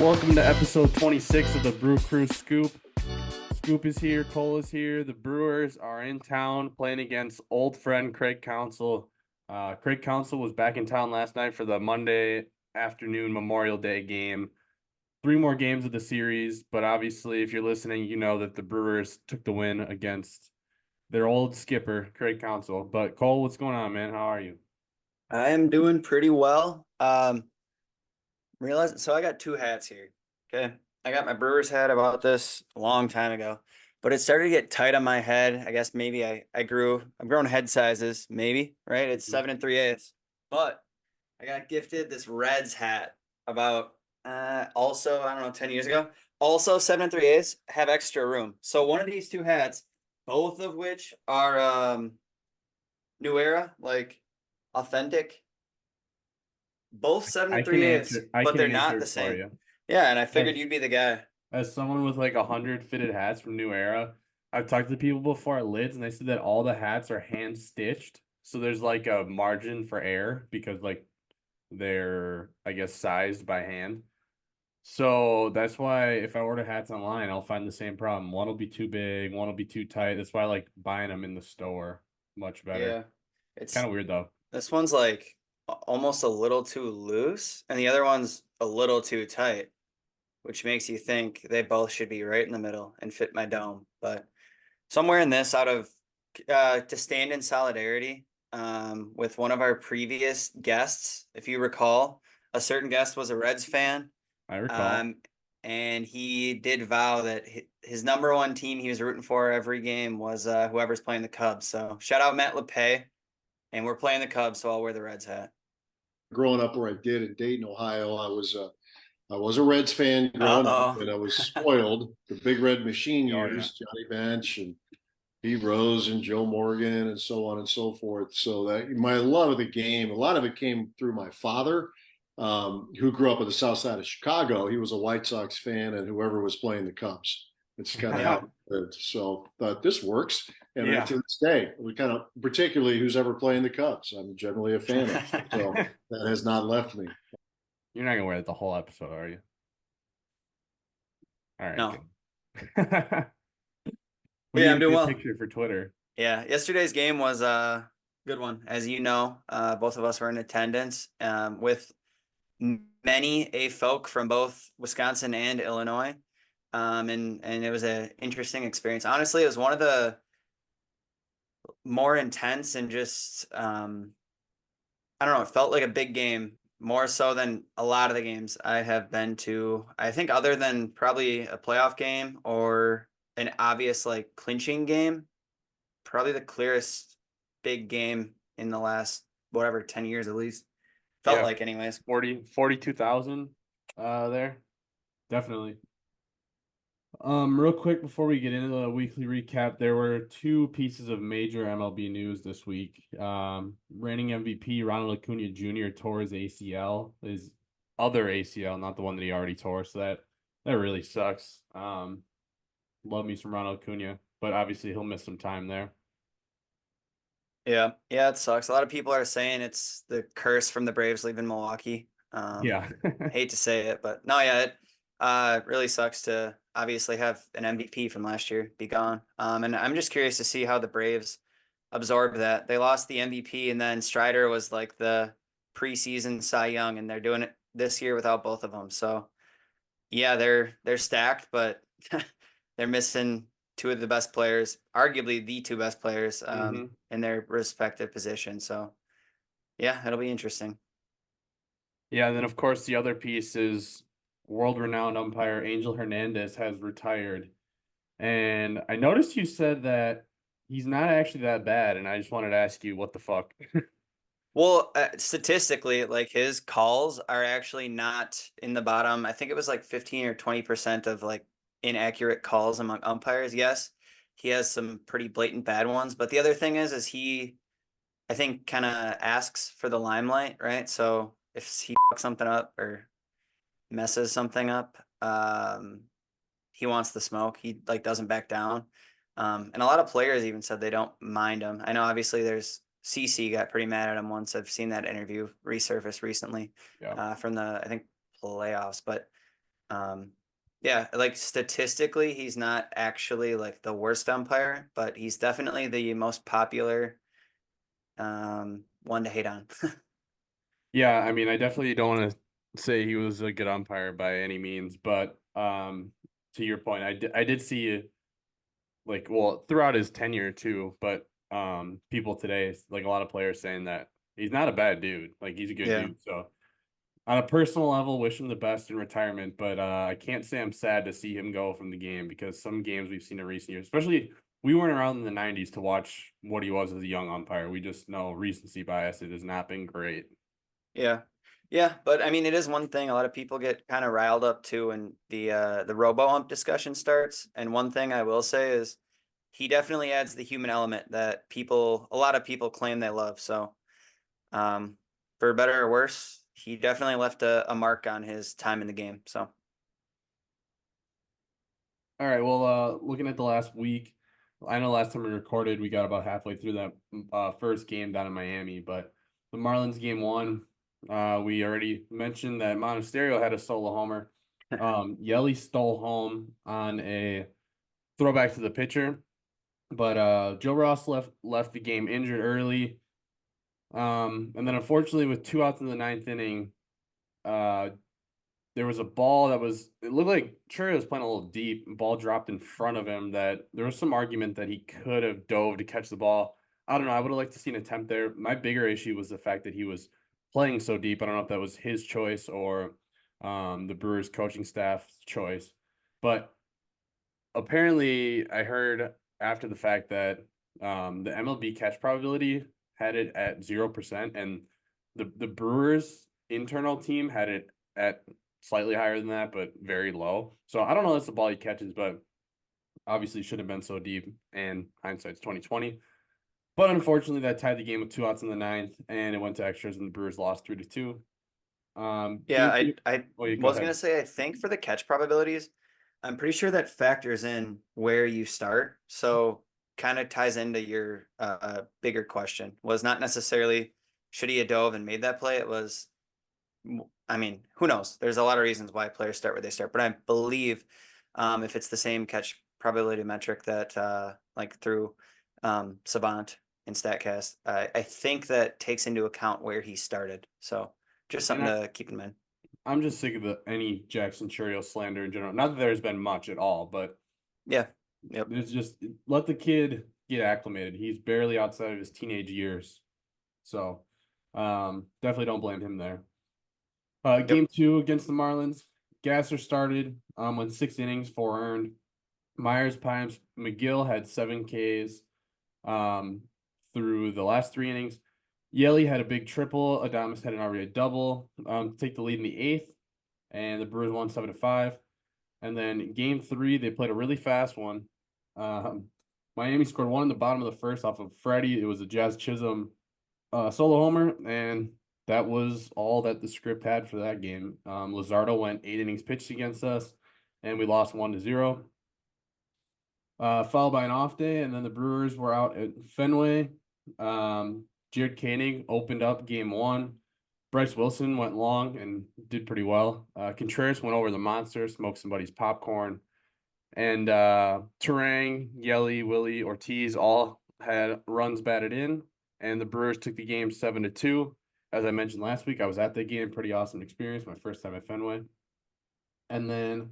Welcome to episode 26 of the Brew Crew Scoop. Scoop is here, Cole is here. The Brewers are in town playing against old friend Craig Counsell. Craig Counsell was back in town last night for the Monday afternoon Memorial Day game. 3 more games of the series, but obviously if you're listening, you know that the Brewers took the win against their old skipper, Craig Counsell. But Cole, what's going on, man? How are you? I am doing pretty well. So I got 2 hats here. Okay. I got my Brewers hat about this a long time ago, but it started to get tight on my head. I guess maybe I've grown head sizes, maybe, right? It's 7 3/8. But I got gifted this Reds hat about also, I don't know, 10 years ago. Also 7 3/8, have extra room. So one of these 2 hats, both of which are New Era, like authentic. Both 7 3/8, but they're not the same. You. Yeah, and I figured you'd be the guy. As someone with like 100 fitted hats from New Era, I've talked to people before at Lids, and they said that all the hats are hand stitched. So there's like a margin for error because like they're, I guess, sized by hand. So that's why if I order hats online, I'll find the same problem. One will be too big, one will be too tight. That's why I like buying them in the store much better. Yeah, it's kind of weird though. This one's like almost a little too loose, and the other one's a little too tight, which makes you think they both should be right in the middle and fit my dome. But somewhere in this, out of to stand in solidarity with one of our previous guests, if you recall, a certain guest was a Reds fan. I recall. And he did vow that his number one team he was rooting for every game was whoever's playing the Cubs. So shout out Matt LePay. And we're playing the Cubs, so I'll wear the Reds hat. Growing up where I did in Dayton, Ohio, I was a Reds fan growing up, and I was spoiled. The Big Red Machine years, Johnny Bench and Pete Rose and Joe Morgan and so on and so forth. So that my love of the game, a lot of it came through my father, who grew up on the south side of Chicago. He was a White Sox fan, and whoever was playing the Cubs. It's kind of how it lived. So this works. And to this day, we kind of, particularly who's ever playing the Cubs, I'm generally a fan of. So that has not left me. You're not going to wear it the whole episode, are you? All right. No. I'm doing well. Picture for Twitter. Yeah. Yesterday's game was a good one. As you know, both of us were in attendance with many folk from both Wisconsin and Illinois. And it was an interesting experience. Honestly, it was one of the more intense and just, I don't know, it felt like a big game, more so than a lot of the games I have been to. I think other than probably a playoff game or an obvious like clinching game, probably the clearest big game in the last, 10 years at least. Felt like anyways. 42,000 there. Definitely. Real quick before we get into the weekly recap, there were 2 pieces of major MLB news this week. Reigning MVP Ronald Acuña Jr. tore his ACL, his other ACL, not the one that he already tore. So that really sucks. Love me some Ronald Acuña, but obviously he'll miss some time there. Yeah, it sucks. A lot of people are saying it's the curse from the Braves leaving Milwaukee. Hate to say it, but no, it really sucks to obviously have an MVP from last year be gone. And I'm just curious to see how the Braves absorb that. They lost the MVP, and then Strider was like the preseason Cy Young, and they're doing it this year without both of them. So yeah, they're stacked, but they're missing 2 of the best players, arguably the 2 best players in their respective positions. So yeah, it'll be interesting. Yeah, and then of course the other piece is world-renowned umpire Angel Hernandez has retired. And I noticed you said that he's not actually that bad, and I just wanted to ask you, what the fuck? Well, statistically, like his calls are actually not in the bottom. I think it was like 15 or 20% of like inaccurate calls among umpires. Yes, he has some pretty blatant bad ones, but the other thing is he, I think, kind of asks for the limelight, right? So if he fucks something up or messes something up, he wants the smoke. He like doesn't back down. And a lot of players even said they don't mind him. I know obviously there's CC got pretty mad at him once. I've seen that interview resurface recently from the, I think, playoffs. But Yeah, like statistically, he's not actually like the worst umpire, but he's definitely the most popular one to hate on. Yeah, I mean, I definitely don't want to say he was a good umpire by any means, but to your point, I did see like, well, throughout his tenure too, but people today, like a lot of players saying that he's not a bad dude, like he's a good Yeah. dude. So on a personal level, wish him the best in retirement, but I can't say I'm sad to see him go from the game because some games we've seen in recent years, especially we weren't around in the 90s to watch what he was as a young umpire. We just know recency bias. It has not been great. Yeah. Yeah, but I mean, it is one thing a lot of people get kind of riled up to when the robo ump discussion starts. And one thing I will say is he definitely adds the human element that a lot of people claim they love. So, um, for better or worse, he definitely left a mark on his time in the game. So, All right. Well, looking at the last week, I know last time we recorded, we got about halfway through that first game down in Miami, but the Marlins game one, we already mentioned that Monasterio had a solo homer. Yelly stole home on a throwback to the pitcher, but Joe Ross left the game injured early. And then unfortunately, with 2 outs in the ninth inning, uh, there was a ball it looked like Cherry was playing a little deep. Ball dropped in front of him that there was some argument that he could have dove to catch the ball. I don't know. I would have liked to see an attempt there. My bigger issue was the fact that he was playing so deep. I don't know if that was his choice or the Brewers coaching staff's choice. But apparently I heard after the fact that the MLB catch probability had it at 0%, and the Brewers internal team had it at slightly higher than that, but very low. So I don't know if it's the ball he catches, but obviously shouldn't have been so deep. And hindsight's 2020. But unfortunately, that tied the game with 2 outs in the ninth, and it went to extras, and the Brewers lost 3-2. yeah, Game two. I Oh, you go was ahead. gonna say, I think for the catch probabilities, I'm pretty sure that factors in where you start. So kind of ties into your bigger question. Was not necessarily should he have dove and made that play. It was, I mean, who knows? There's a lot of reasons why players start where they start, but I believe if it's the same catch probability metric that like through Savant and Statcast, I think that takes into account where he started. So just And something to keep in mind. I'm just sick of any Jackson Churio slander in general. Not that there's been much at all, but Yeah. Yep. there's just let the kid get acclimated. He's barely outside of his teenage years. So definitely don't blame him there. Game two against the Marlins. Gasser started with 6 innings, 4 earned. Myers, Pimes, McGill had 7 Ks through the last 3 innings. Yelly had a big triple. Adames had an RBI double to take the lead in the eighth, and the Brewers won 7-5. And then game three, they played a really fast one. Miami scored one in the bottom of the first off of Freddie. It was a Jazz Chisholm solo homer, and that was all that the script had for that game. Luzardo went 8 innings pitched against us, and we lost 1-0. Followed by an off day, and then the Brewers were out at Fenway. Jared Koenig opened up game one. Bryce Wilson went long and did pretty well. Contreras went over the monster, smoked somebody's popcorn. And Terang, Yelly, Willie, Ortiz all had runs batted in. And the Brewers took the game 7-2. As I mentioned last week, I was at the game. Pretty awesome experience. My first time at Fenway. And then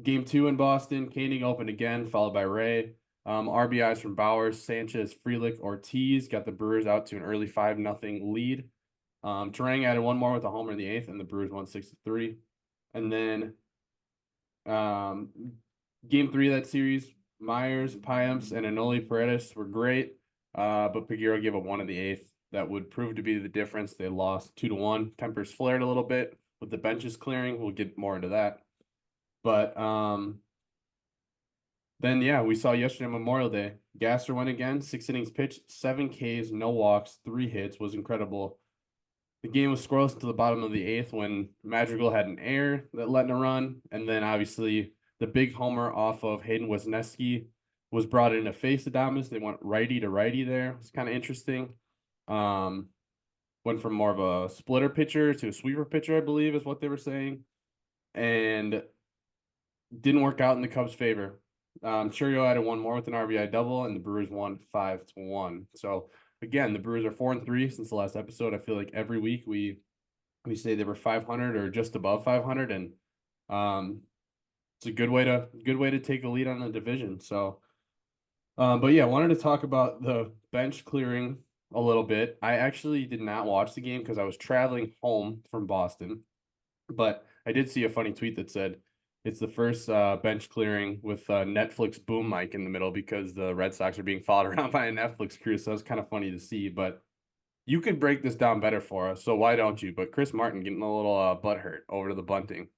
game two in Boston, Koenig opened again, followed by Ray. RBIs from Bowers, Sanchez, Frelick, Ortiz got the Brewers out to an early 5-0 lead. Terang added one more with a homer in the eighth, and the Brewers won 6-3. And then game three of that series, Myers, Piams, and Enoli Paredes were great, but Peguero gave up one in the eighth. That would prove to be the difference. They lost 2-1. Tempers flared a little bit with the benches clearing. We'll get more into that. But then, yeah, we saw yesterday Memorial Day. Gasser went again, 6 innings pitched, 7 Ks, no walks, 3 hits, was incredible. The game was scoreless to the bottom of the eighth when Madrigal had an error that led in a run. And then obviously the big homer off of Hayden Wesneski was brought in to face Adames. They went righty to righty there. It's kind of interesting. Went from more of a splitter pitcher to a sweeper pitcher, I believe is what they were saying. And didn't work out in the Cubs' favor. Churio added one more with an RBI double, and the Brewers won 5-1. So again, the Brewers are 4-3 since the last episode. I feel like every week we say they were 500 or just above 500, and it's a good way to take a lead on the division. So, but yeah, I wanted to talk about the bench clearing a little bit. I actually did not watch the game because I was traveling home from Boston, but I did see a funny tweet that said it's the first bench clearing with Netflix boom mic in the middle because the Red Sox are being followed around by a Netflix crew. So it's kind of funny to see, but you could break this down better for us. So why don't you? But Chris Martin getting a little butt hurt over to the bunting.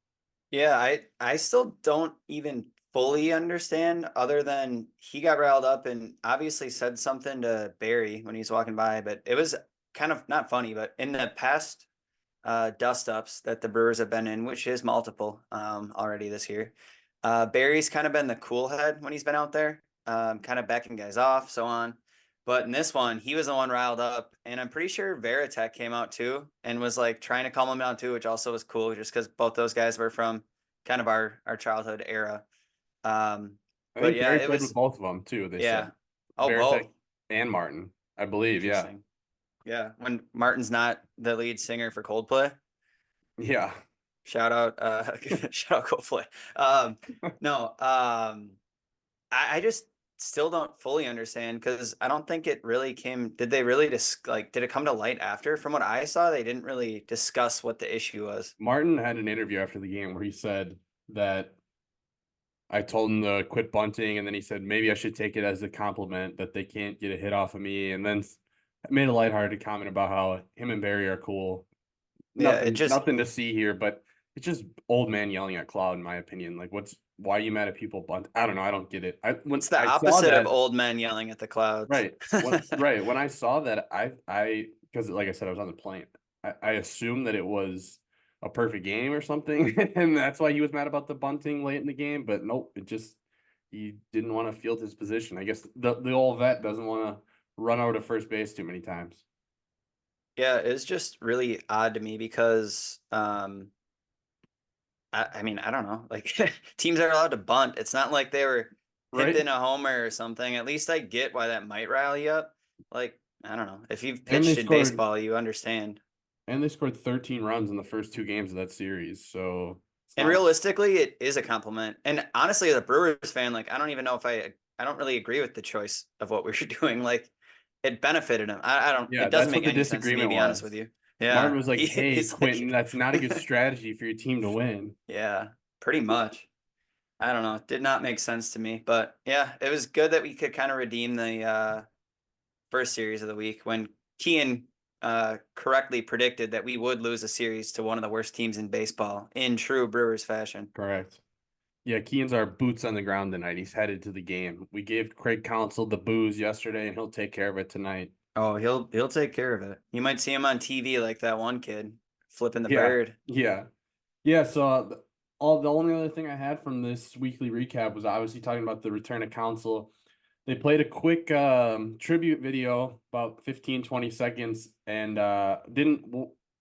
Yeah, I still don't even fully understand, other than he got riled up and obviously said something to Barry when he was walking by, but it was kind of not funny. But in the past dust ups that the Brewers have been in, which is multiple already this year, Barry's kind of been the cool head when he's been out there, kind of backing guys off, so on. But in this one, he was the one riled up, and I'm pretty sure Veritek came out too and was like trying to calm him down too, which also was cool, just because both those guys were from kind of our childhood era. I But think yeah, Barry it played was with both of them too. They yeah. said Oh, both. Veritek and Martin, I believe. Yeah, Interesting. Yeah, when Martin's not the lead singer for Coldplay. yeah. Shout out, shout out Coldplay. No, I just still don't fully understand, because I don't think it really came. Did they really did it come to light after? From what I saw, they didn't really discuss what the issue was. Martin had an interview after the game where he said that I told him to quit bunting, and then he said maybe I should take it as a compliment that they can't get a hit off of me, and then made a lighthearted comment about how him and Barry are cool. Yeah, it just Nothing to see here, but it's just old man yelling at cloud, in my opinion. Like, why are you mad at people bunt? I don't know. I don't get it. it's the opposite of old men yelling at the clouds. When I saw that, because like I said, I was on the plane. I assumed that it was a perfect game or something, and that's why he was mad about the bunting late in the game. But nope, he didn't want to field his position. I guess the old vet doesn't want to run over to first base too many times. Yeah, it's just really odd to me because I mean, I don't know. Like, teams are allowed to bunt. It's not like they were pimping a homer or something. At least I get why that might rile you up. Like, I don't know. If you've pitched in baseball, you understand. And they scored 13 runs in the first two games of that series. So, and realistically, it is a compliment. And honestly, as a Brewers fan, like, I don't even know if I don't really agree with the choice of what we were doing. Like, it benefited him. I don't. Yeah, it doesn't make any sense to me, to be honest with you. Yeah, Martin was like, "Hey, Quentin, like, that's not a good strategy for your team to win." Yeah, pretty much. I don't know. It did not make sense to me, but yeah, it was good that we could kind of redeem the first series of the week when Kean correctly predicted that we would lose a series to one of the worst teams in baseball in true Brewers fashion. Correct. Yeah, Kean's our boots on the ground tonight. He's headed to the game. We gave Craig Counsell the booze yesterday, and he'll take care of it tonight. Oh, he'll take care of it. You might see him on TV like that one kid flipping the bird. Yeah. So the only other thing I had from this weekly recap was obviously talking about the return of Counsell. They played a quick tribute video, about 15-20 seconds, and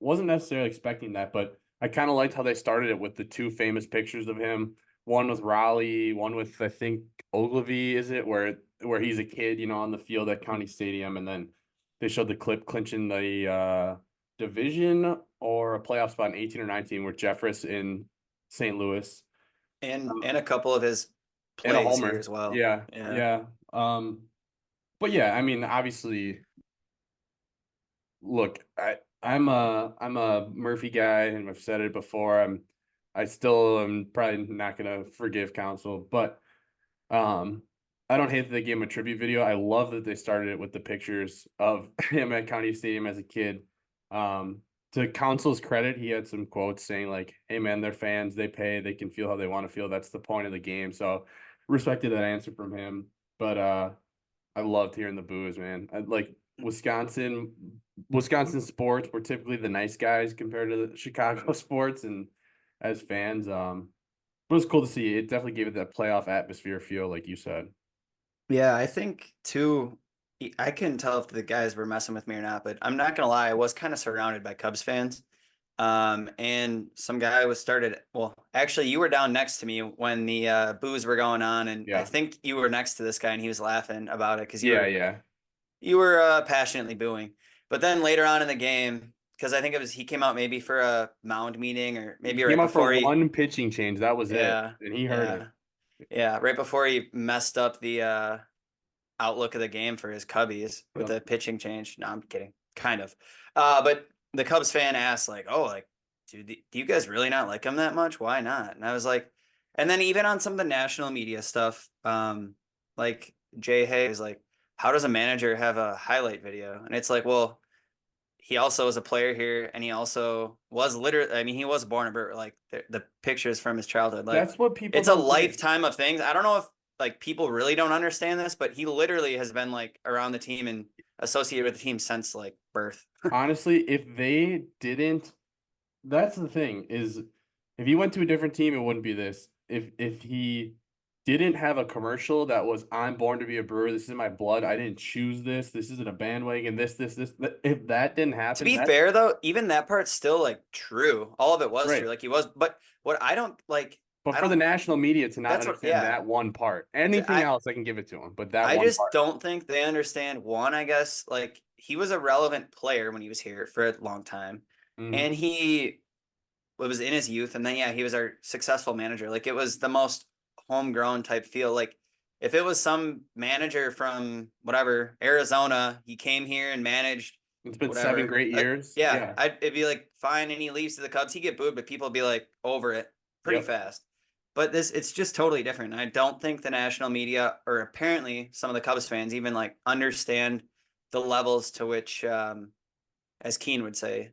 wasn't necessarily expecting that, but I kind of liked how they started it with the two famous pictures of him. One with Raleigh, one with, I think, Ogilvy, is it, where he's a kid, on the field at County Stadium, and then they showed the clip clinching the division or a playoff spot in 18 or 19 with Jeffress in St. Louis. And a couple of his plays here as well. Yeah. But yeah, I mean, obviously, look, I'm a Murphy guy, and I've said it before. I still am probably not gonna forgive Counsell, but I don't hate that they gave him a tribute video. I love that they started it with the pictures of him at County Stadium as a kid. To Counsell's credit, he had some quotes saying like, "Hey man, they're fans. They pay. They can feel how they want to feel. That's the point of the game." So respected that answer from him. But I loved hearing the boos, man. Like Wisconsin sports, we're typically the nice guys compared to the Chicago sports, and as fans, but it was cool to see. It definitely gave it that playoff atmosphere feel, like you said. Yeah, I think too. I couldn't tell if the guys were messing with me or not, but I'm not gonna lie, I was kind of surrounded by Cubs fans, And some guy well, actually you were down next to me when the boos were going on, and I Yeah. think you were next to this guy and he was laughing about it because Yeah. you were passionately booing. But then later on in the game, because I think he came out maybe for a mound meeting or maybe He right came out for before one pitching change. That was it. yeah, And he heard it. yeah, right before he messed up the outlook of the game for his Cubbies with the pitching change. No, I'm kidding. Kind of. But the Cubs fan asked, like, oh, like, dude, do you guys really not like him that much? Why not? And I was like, and then even on some of the national media stuff, like Jay Hay is like, how does a manager have a highlight video? And it's like, well, he also is a player here, and he also was literally, I mean, he was born a like the pictures from his childhood. Like, that's what people it's a don't think. lifetime of things. I don't know if like people really don't understand this, but he literally has been like around the team and associated with the team since like birth. Honestly, if they didn't, that's the thing is, if he went to a different team, it wouldn't be this. If he didn't have a commercial that was, I'm born to be a Brewer, this is in my blood, I didn't choose this, this isn't a bandwagon, this. If that didn't happen, To be fair though, even that part's still like true. All of it was Right. true. Like he was, but what I don't like. But for the national media to not That's understand that one part, anything else I can give it to him. But that I one just part. don't think they understand. One, I guess, like he was a relevant player when he was here for a long time, and he was in his youth, and then he was our successful manager. Like it was the most homegrown type feel. Like if it was some manager from whatever Arizona, he came here and managed. It's been 7 great years. Yeah. It'd be like fine, and he leaves to the Cubs. He'd get booed, but people would be like over it pretty fast. But it's just totally different. I don't think the national media, or apparently some of the Cubs fans, even like understand the levels to which, as Keen would say,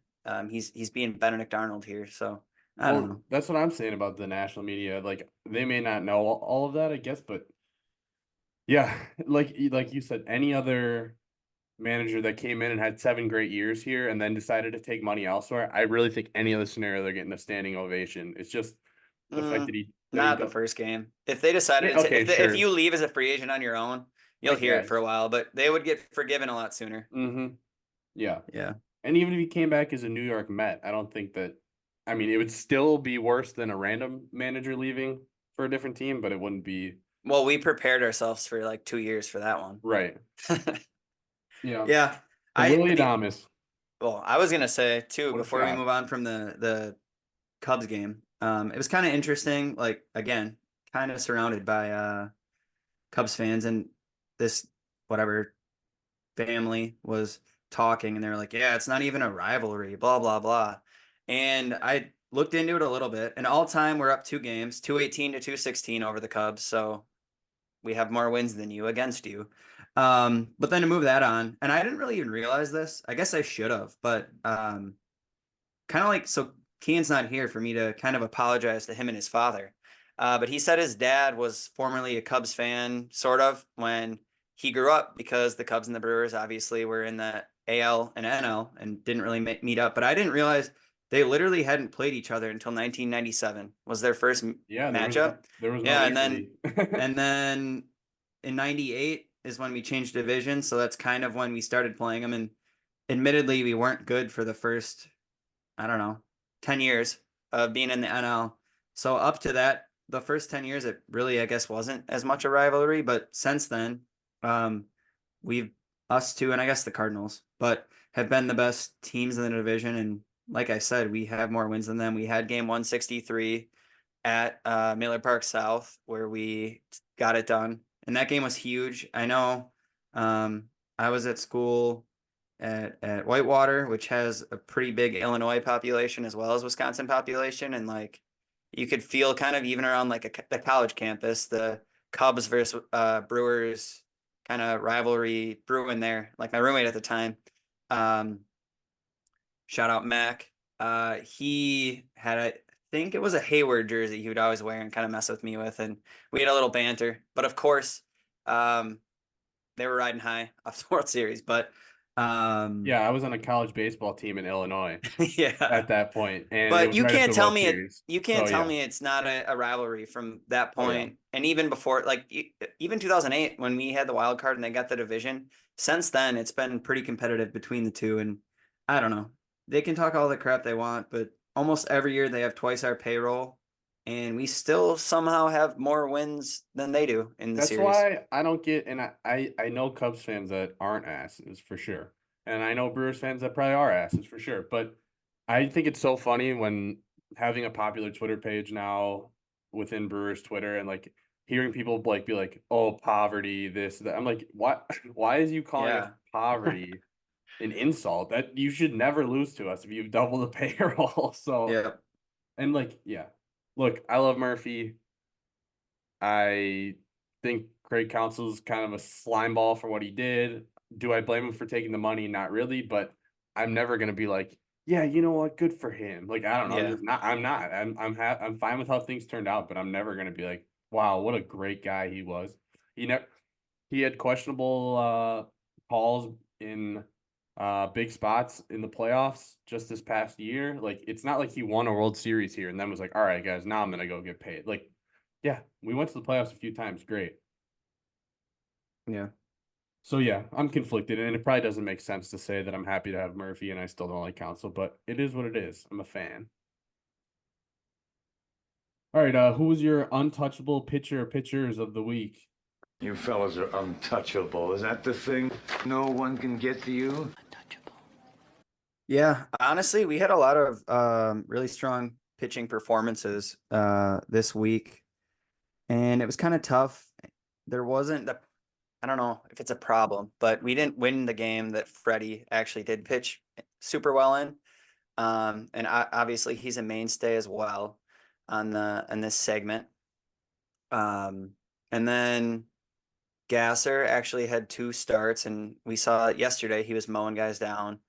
he's being Benedict Arnold here. So I don't know. That's what I'm saying about the national media. Like they may not know all of that, I guess, but yeah, like you said, any other manager that came in and had 7 great years here and then decided to take money elsewhere, I really think any other scenario they're getting a standing ovation. It's just the fact that not the first game. If they decided if you leave as a free agent on your own, you'll hear it for a while, but they would get forgiven a lot sooner. Yeah. Yeah. And even if he came back as a New York Met, I don't think that, I mean, it would still be worse than a random manager leaving for a different team, but it wouldn't be. Well, we prepared ourselves for like 2 years for that one. Right. Yeah. Willy Adames. Well, I was going to say too, before we move on from the Cubs game, it was kind of interesting, like, again, kind of surrounded by Cubs fans, and this whatever family was talking, and they were like, yeah, it's not even a rivalry, blah blah blah. And I looked into it a little bit, and all time we're up 2 games, 218 to 216 over the Cubs, so we have more wins than you against you. But then to move that on, and I didn't really even realize this, I guess I should have, but kind of like, so Kean's not here for me to kind of apologize to him and his father. But he said his dad was formerly a Cubs fan, sort of, when he grew up, because the Cubs and the Brewers obviously were in the AL and NL and didn't really meet up. But I didn't realize they literally hadn't played each other until 1997 was their first matchup. There was no and then in 98 is when we changed division. So that's kind of when we started playing them. And admittedly, we weren't good for the first, I don't know, 10 years of being in the NL. So up to that, the first 10 years, it really, I guess, wasn't as much a rivalry. But since then, us two, and I guess the Cardinals, but have been the best teams in the division. And like I said, we have more wins than them. We had game 163 at Miller Park South, where we got it done. And that game was huge. I know I was at school at Whitewater, which has a pretty big Illinois population as well as Wisconsin population. And like, you could feel kind of even around like the college campus, the Cubs versus Brewers kind of rivalry brewing there. Like my roommate at the time, shout out Mac. He had I think it was a Hayward jersey he would always wear and kind of mess with me with, and we had a little banter. But of course, they were riding high off the World Series. But yeah, I was on a college baseball team in Illinois. Yeah, at that point. And but you can't tell me it's not a rivalry from that point. And even before, like even 2008 when we had the wild card and they got the division. Since then, it's been pretty competitive between the two. And I don't know, they can talk all the crap they want, but almost every year they have twice our payroll, and we still somehow have more wins than they do in the That's series. why I don't get, and I know Cubs fans that aren't asses for sure. And I know Brewers fans that probably are asses for sure. But I think it's so funny when having a popular Twitter page now within Brewers Twitter and like hearing people like be like, oh, poverty, this, that. I'm like, what? Why is you calling us Yeah. poverty an insult? That you should never lose to us if you've doubled the payroll. So, Yeah. and like, yeah. Look, I love Murphy. I think Craig Counsell's kind of a slime ball for what he did. Do I blame him for taking the money? Not really, but I'm never gonna be like, yeah, you know what, good for him. Like I don't know, I'm Yeah. just not. I'm not. I'm fine with how things turned out, but I'm never gonna be like, wow, what a great guy he was. He never he had questionable calls in big spots in the playoffs just this past year. Like it's not like he won a World Series here and then was like, all right, guys, now I'm gonna go get paid. Like yeah, we went to the playoffs a few times. Great. Yeah. So yeah, I'm conflicted, and it probably doesn't make sense to say that I'm happy to have Murphy and I still don't like Counsell, but it is what it is. I'm a fan. All right, who was your untouchable pitcher or pitchers of the week? You fellas are untouchable. Is that the thing? No one can get to you? Yeah, honestly, we had a lot of really strong pitching performances this week, and it was kind of tough. There wasn't the, I don't know if it's a problem, but we didn't win the game that Freddie actually did pitch super well in. And obviously he's a mainstay as well on this segment. And then Gasser actually had 2 starts, and we saw it yesterday. He was mowing guys down.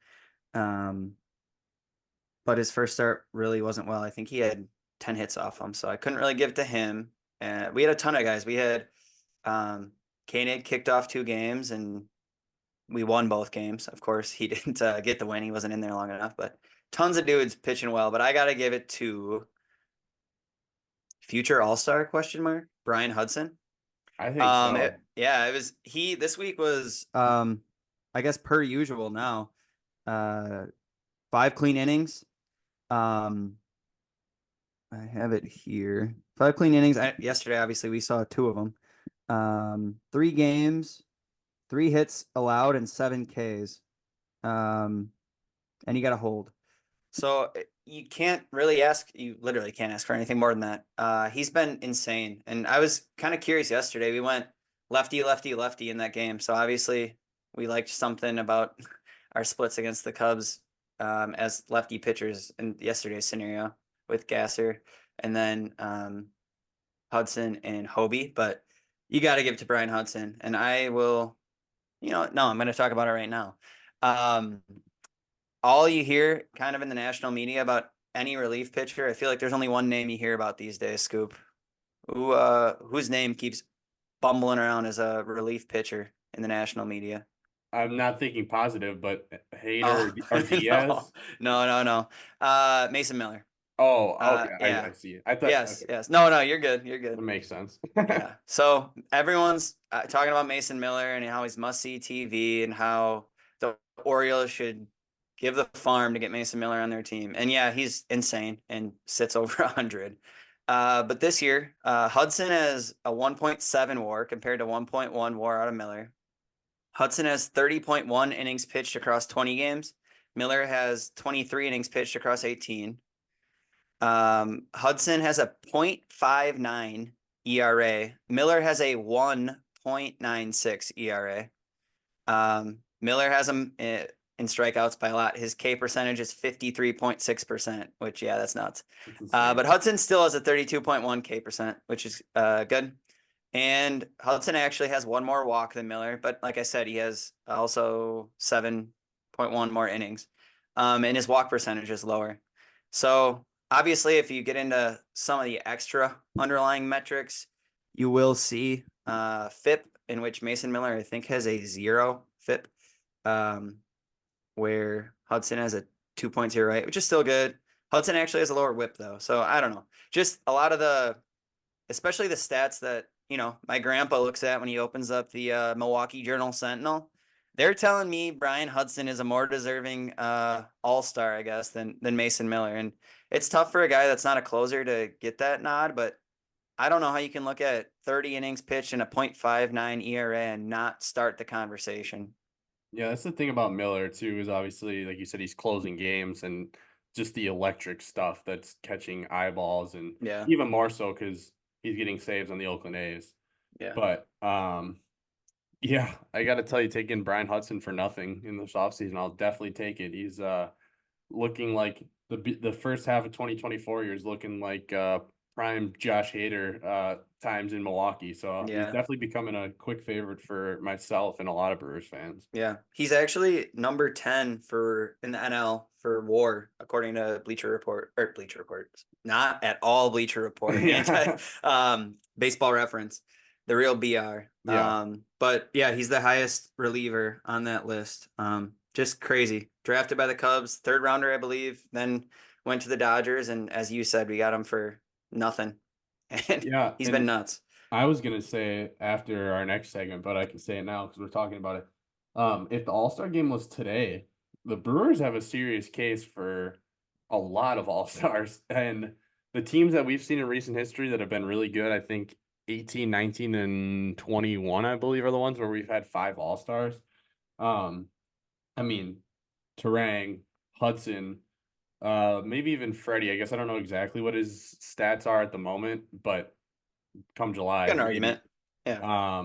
But his first start really wasn't well. I think he had 10 hits off him, so I couldn't really give it to him. And we had a ton of guys. We had Koenig kicked off 2 games, and we won both games. Of course, he didn't get the win. He wasn't in there long enough, but tons of dudes pitching well. But I got to give it to future All-Star question mark Bryan Hudson. I think so. It was this week was I guess per usual now. 5 clean innings. I have it here. 5 clean innings. Yesterday, obviously, we saw 2 of them. 3 games, 3 hits allowed, and 7 Ks. And you got to hold. So you can't really ask. You literally can't ask for anything more than that. He's been insane, and I was kind of curious yesterday. We went lefty, lefty, lefty in that game. So obviously, we liked something about our splits against the Cubs as lefty pitchers in yesterday's scenario with Gasser and then Hudson and Hobie. But you got to give it to Bryan Hudson, and I will. No, I'm going to talk about it right now. All you hear kind of in the national media about any relief pitcher, I feel like there's only one name you hear about these days, Scoop. Whose name keeps bumbling around as a relief pitcher in the national media? I'm not thinking positive, but Hader or Diaz. No. Mason Miller. Oh, okay. Yeah. I see it. I thought Yes, okay. yes. No, you're good. You're good. That makes sense. Yeah. So everyone's talking about Mason Miller and how he's must-see TV and how the Orioles should give the farm to get Mason Miller on their team. And yeah, he's insane and sits over 100. But this year, Hudson has a 1.7 WAR compared to 1.1 WAR out of Miller. Hudson has 30.1 innings pitched across 20 games. Miller has 23 innings pitched across 18. Hudson has a 0.59 ERA. Miller has a 1.96 ERA. Miller has him in strikeouts by a lot. His K percentage is 53.6%, which, yeah, that's nuts. But Hudson still has a 32.1 K percent, which is good. And Hudson actually has 1 more walk than Miller, but like I said, he has also 7.1 more innings. And his walk percentage is lower. So obviously, if you get into some of the extra underlying metrics, you will see FIP, in which Mason Miller, I think, has a 0 FIP, where Hudson has a 2.08, which is still good. Hudson actually has a lower whip, though. So I don't know. Just a lot of especially the stats that, my grandpa looks at when he opens up the Milwaukee Journal Sentinel. They're telling me Bryan Hudson is a more deserving all-star, I guess, than Mason Miller. And it's tough for a guy that's not a closer to get that nod, but I don't know how you can look at 30 innings pitched and a .59 ERA and not start the conversation. Yeah, that's the thing about Miller too, is obviously, like you said, he's closing games and just the electric stuff that's catching eyeballs, and Yeah. even more so because he's getting saves on the Oakland A's. Yeah. But yeah, I got to tell you, taking Bryan Hudson for nothing in this offseason, I'll definitely take it. He's looking like the first half of 2024 years looking like prime Josh Hader times in Milwaukee. So he's Yeah. definitely becoming a quick favorite for myself and a lot of Brewers fans. Yeah. He's actually number 10 in the NL for WAR, according to Bleacher Report, not at all Bleacher Report, Baseball Reference, the real BR. Yeah. But yeah, he's the highest reliever on that list. Just crazy. Drafted by the Cubs, 3rd rounder, I believe, then went to the Dodgers, and as you said, we got him for nothing. And Yeah, he's been nuts. I was gonna say after our next segment, but I can say it now because we're talking about it. If the All-Star game was today, the Brewers have a serious case for a lot of All-Stars. And the teams that we've seen in recent history that have been really good, I think 18, 19, and 21, I believe, are the ones where we've had 5 All-Stars. I mean, Terang, Hudson, maybe even Freddie. I guess I don't know exactly what his stats are at the moment, but come July, Got an argument. Yeah.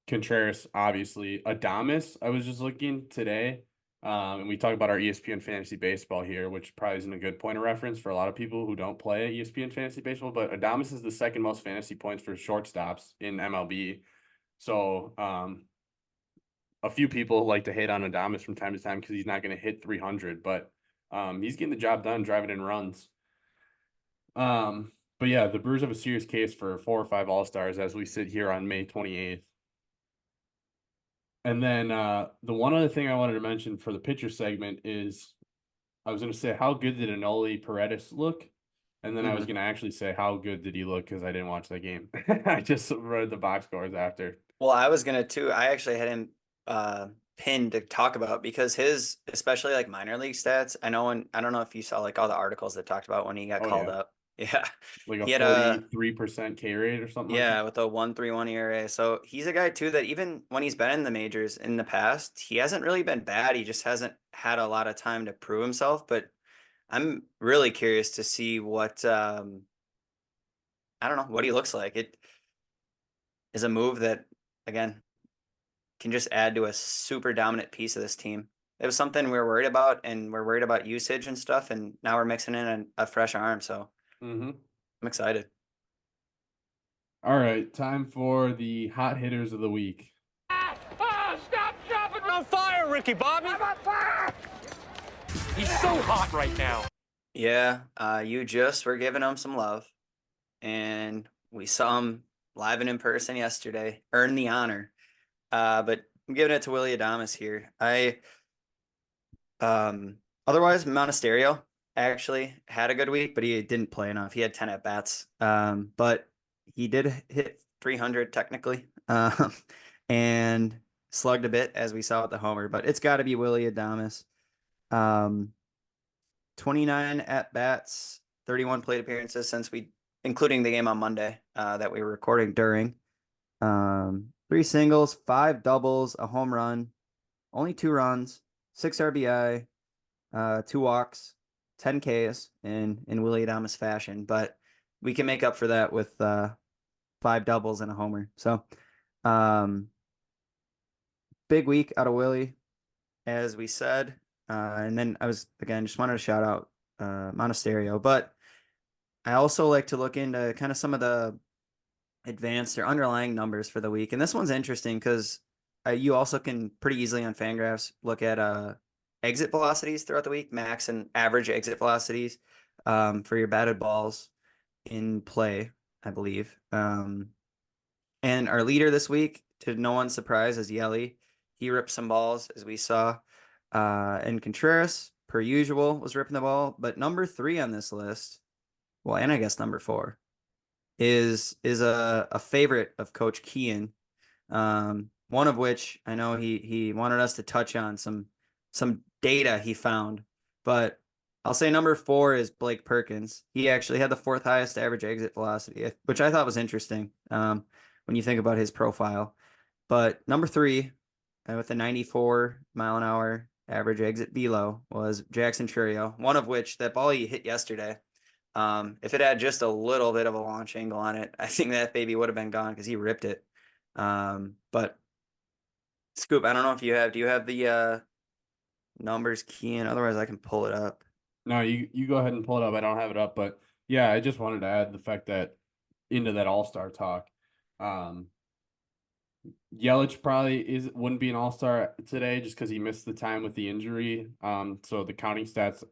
Contreras, obviously. Adames, I was just looking today. And we talk about our ESPN Fantasy Baseball here, which probably isn't a good point of reference for a lot of people who don't play ESPN Fantasy Baseball, but Adames is the 2nd most fantasy points for shortstops in MLB. So a few people like to hate on Adames from time to time because he's not going to hit 300, but he's getting the job done, driving in runs. But yeah, the Brewers have a serious case for 4 or 5 All-Stars as we sit here on May 28th. And then the one other thing I wanted to mention for the pitcher segment is I was going to say, how good did Enoli Paredes look? And then I was going to actually say, how good did he look? Because I didn't watch that game. I just read the box scores after. Well, I was going to too. I actually had him pinned to talk about because his, especially like minor league stats, I don't know if you saw like all the articles that talked about when he got called up. Yeah. Like a he had 43% K rate or something. Yeah, with a 1.31 ERA. So he's a guy too that even when he's been in the majors in the past, he hasn't really been bad. He just hasn't had a lot of time to prove himself. But I'm really curious to see what I don't know what he looks like. It is a move that again can just add to a super dominant piece of this team. It was something we were worried about, and we're worried about usage and stuff, and now we're mixing in a fresh arm. So I'm excited. All right, time for the hot hitters of the week. Stop dropping on fire, Ricky Bobby. I'm on fire. He's so hot right now. Yeah, you just were giving him some love, and we saw him live and in person yesterday. Earned the honor, but I'm giving it to Willy Adames here. Otherwise, Monasterio actually had a good week, but he didn't play enough. He had 10 at bats, but he did hit 300 technically, and slugged a bit as we saw with the homer. But it's got to be Willy Adames. 29 at bats, 31 plate appearances including the game on Monday that we were recording during. 3 singles, 5 doubles, a home run, only 2 runs, 6 RBI, 2 walks, 10 Ks in Willy Adames fashion. But we can make up for that with 5 doubles and a homer. So big week out of Willy, as we said. And then I was, again, just wanted to shout out Monasterio. But I also like to look into kind of some of the advanced or underlying numbers for the week. And this one's interesting because you also can pretty easily on Fangraphs look at exit velocities throughout the week, max and average exit velocities for your batted balls in play, I believe. And our leader this week, to no one's surprise, is Yelly. He ripped some balls, as we saw. And Contreras, per usual, was ripping the ball. But number 3 on this list, well, and I guess number 4, is a favorite of Coach Keane. one of which I know he wanted us to touch on some data he found, but I'll say number 4 is Blake Perkins. He actually had the 4th highest average exit velocity, which I thought was interesting when you think about his profile. But number 3, with a 94 mile an hour average exit velo, was Jackson Chourio, one of which that ball he hit yesterday. If it had just a little bit of a launch angle on it, I think that baby would have been gone because he ripped it. But Scoop, I don't know if do you have the numbers key in? Otherwise I can pull it up. No, you go ahead and pull it up. I don't have it up, but yeah, I just wanted to add the fact that into that all-star talk. Yelich probably wouldn't be an all-star today just because he missed the time with the injury. So the counting stats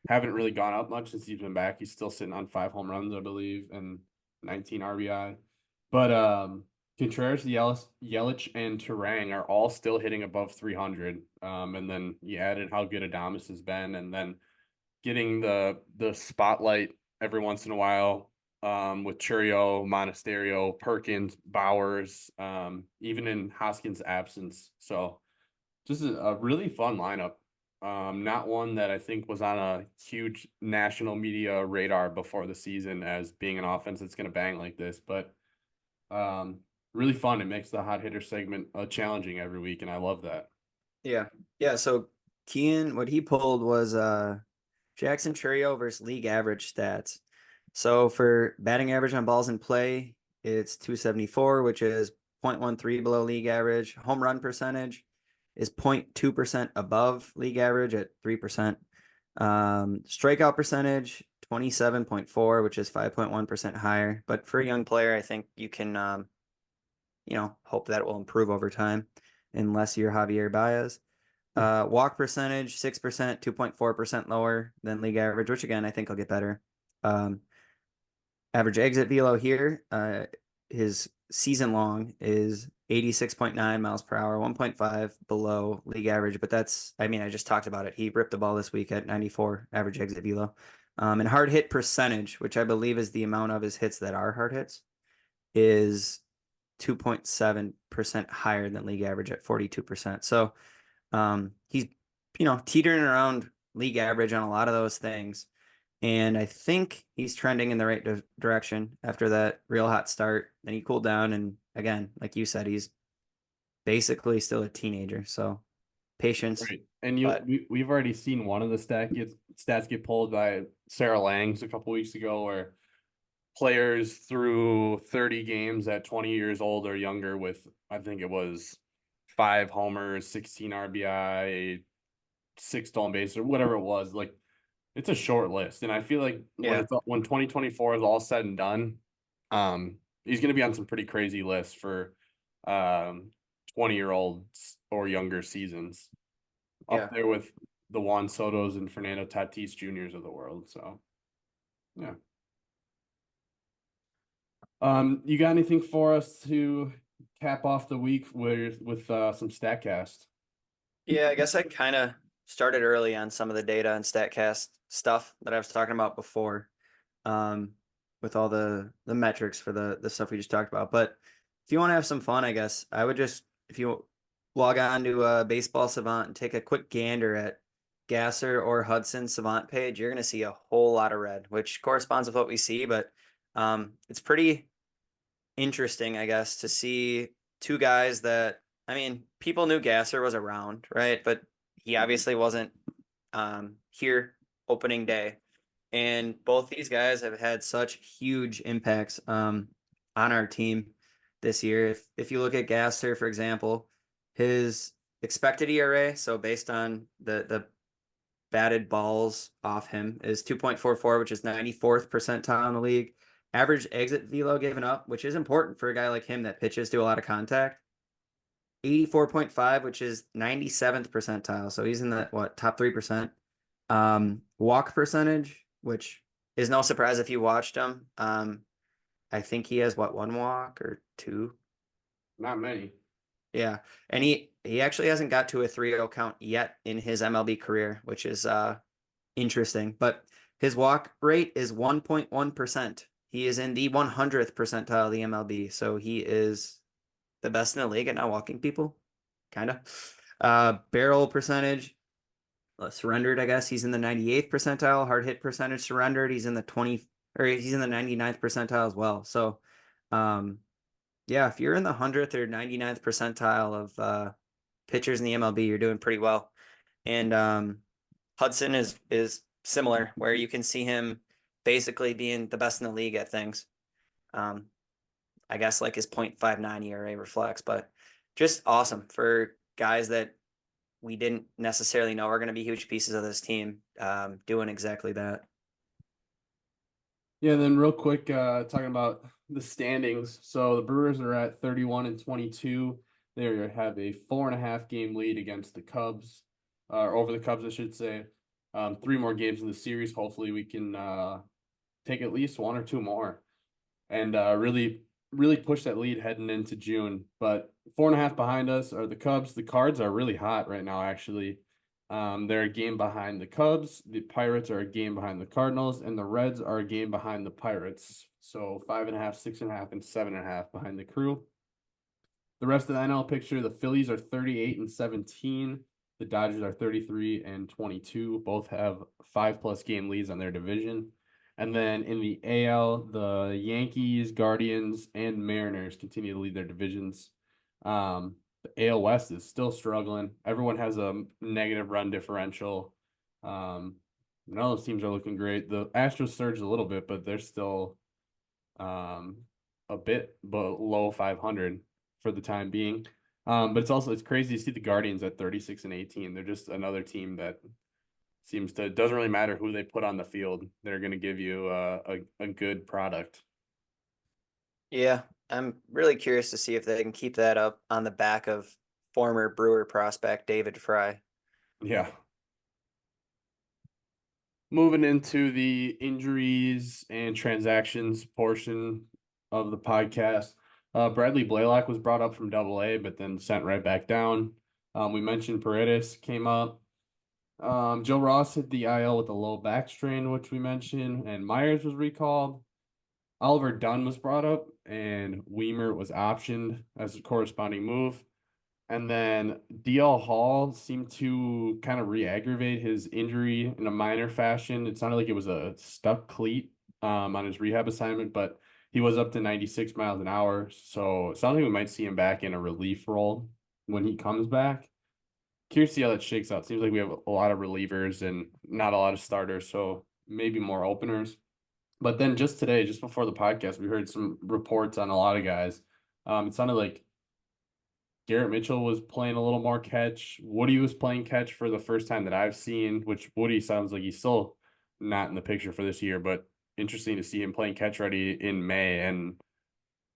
haven't really gone up much since he's been back. He's still sitting on 5 home runs, I believe, and 19 RBI. But Contreras, Yelich, and Turang are all still hitting above 300. And then you added how good Adames has been, and then getting the spotlight every once in a while with Chourio, Monasterio, Perkins, Bowers, even in Hoskins' absence. So just a really fun lineup. Not one that I think was on a huge national media radar before the season as being an offense that's going to bang like this, but really fun. It makes the hot hitter segment challenging every week, and I love that. Yeah. So Kean, what he pulled was Jackson Chourio versus league average stats. So for batting average on balls in play, it's 274, which is 0.13 below league average. Home run percentage is 0.2% above league average at 3%. Strikeout percentage, 27.4, which is 5.1% higher. But for a young player, I think you can, hope that it will improve over time unless you're Javier Baez. Walk percentage, 6%, 2.4% lower than league average, which again, I think will get better. Average exit velo here, his season long is 86.9 miles per hour, 1.5 below league average, but I just talked about it. He ripped the ball this week at 94 average exit velo. And hard hit percentage, which I believe is the amount of his hits that are hard hits, is 2.7% higher than league average at 42%. So he's, teetering around league average on a lot of those things. And I think he's trending in the right direction after that real hot start. Then he cooled down. And again, like you said, he's basically still a teenager. So patience. Right. And we've already seen one of the stats get pulled by Sarah Langs a couple weeks ago where players through 30 games at 20 years old or younger with, I think it was 5 homers, 16 RBI, 6 stolen bases, or whatever it was. Like, it's a short list, and I feel like when 2024 is all said and done, he's going to be on some pretty crazy lists for 20-year-olds or younger seasons, up there with the Juan Sotos and Fernando Tatis Juniors of the world. So, yeah. You got anything for us to cap off the week with some Statcast? Yeah, I guess I kind of started early on some of the data and Statcast stuff that I was talking about before, with all the metrics for the stuff we just talked about. But if you want to have some fun, I guess I would just, if you log on to Baseball Savant and take a quick gander at Gasser or Hudson Savant page, you're going to see a whole lot of red, which corresponds with what we see. But it's pretty interesting, I guess, to see two guys that, people knew Gasser was around, right? But he obviously wasn't here opening day. And both these guys have had such huge impacts on our team this year. If you look at Gasser, for example, his expected ERA, so based on the batted balls off him, is 2.44, which is 94th percentile in the league. Average exit velo given up, which is important for a guy like him that pitches to a lot of contact, 84.5, which is 97th percentile. So he's in the top 3%. Walk percentage, which is no surprise if you watched him. I think he has 1 walk or 2. Not many. Yeah. And he actually hasn't got to a 3-0 count yet in his MLB career, which is interesting. But his walk rate is 1.1%. He is in the 100th percentile of the MLB. So he is the best in the league at not walking people, kind of. Barrel percentage, surrendered, I guess he's in the 98th percentile. Hard hit percentage surrendered, he's in the 99th percentile as well. So, yeah, if you're in the 100th or 99th percentile of pitchers in the MLB, you're doing pretty well. And Hudson is similar, where you can see him basically being the best in the league at things. I guess like his .59 ERA reflects, but just awesome for guys that we didn't necessarily know are going to be huge pieces of this team, doing exactly that. Yeah, then real quick, talking about the standings. So the Brewers are at 31-22. They have a 4.5 game lead against the Cubs, or over the Cubs, I should say. 3 more games in the series. Hopefully we can take at least 1 or 2 more and really push that lead heading into June. But 4.5 behind us are the Cubs. The Cards are really hot right now, actually. They're a game behind the Cubs. The Pirates are a game behind the Cardinals, and the Reds are a game behind the Pirates. So 5.5, 6.5, and 7.5 behind the Crew. The rest of the NL picture: the Phillies are 38-17. The Dodgers are 33-22. Both have 5+ game leads on their division. And then in the AL, the Yankees, Guardians, and Mariners continue to lead their divisions. The AL West is still struggling. Everyone has a negative run differential. None of those teams are looking great. The Astros surged a little bit, but they're still a bit below 500 for the time being. But it's crazy to see the Guardians at 36-18. They're just another team that doesn't really matter who they put on the field. They're going to give you a good product. Yeah, I'm really curious to see if they can keep that up on the back of former Brewer prospect David Fry. Yeah. Moving into the injuries and transactions portion of the podcast. Bradley Blaylock was brought up from Double-A, but then sent right back down. We mentioned Paredes came up. Joe Ross hit the IL with a low back strain, which we mentioned, and Myers was recalled. Oliver Dunn was brought up, and Weimer was optioned as a corresponding move. And then DL Hall seemed to kind of re-aggravate his injury in a minor fashion. It sounded like it was a stuck cleat on his rehab assignment, but he was up to 96 miles an hour. So it sounds like we might see him back in a relief role when he comes back. Curious to see how that shakes out. Seems like we have a lot of relievers and not a lot of starters, so maybe more openers. But then just today, just before the podcast, we heard some reports on a lot of guys. It sounded like Garrett Mitchell was playing a little more catch. Woody was playing catch for the first time that I've seen, which Woody sounds like he's still not in the picture for this year, but interesting to see him playing catch ready in May and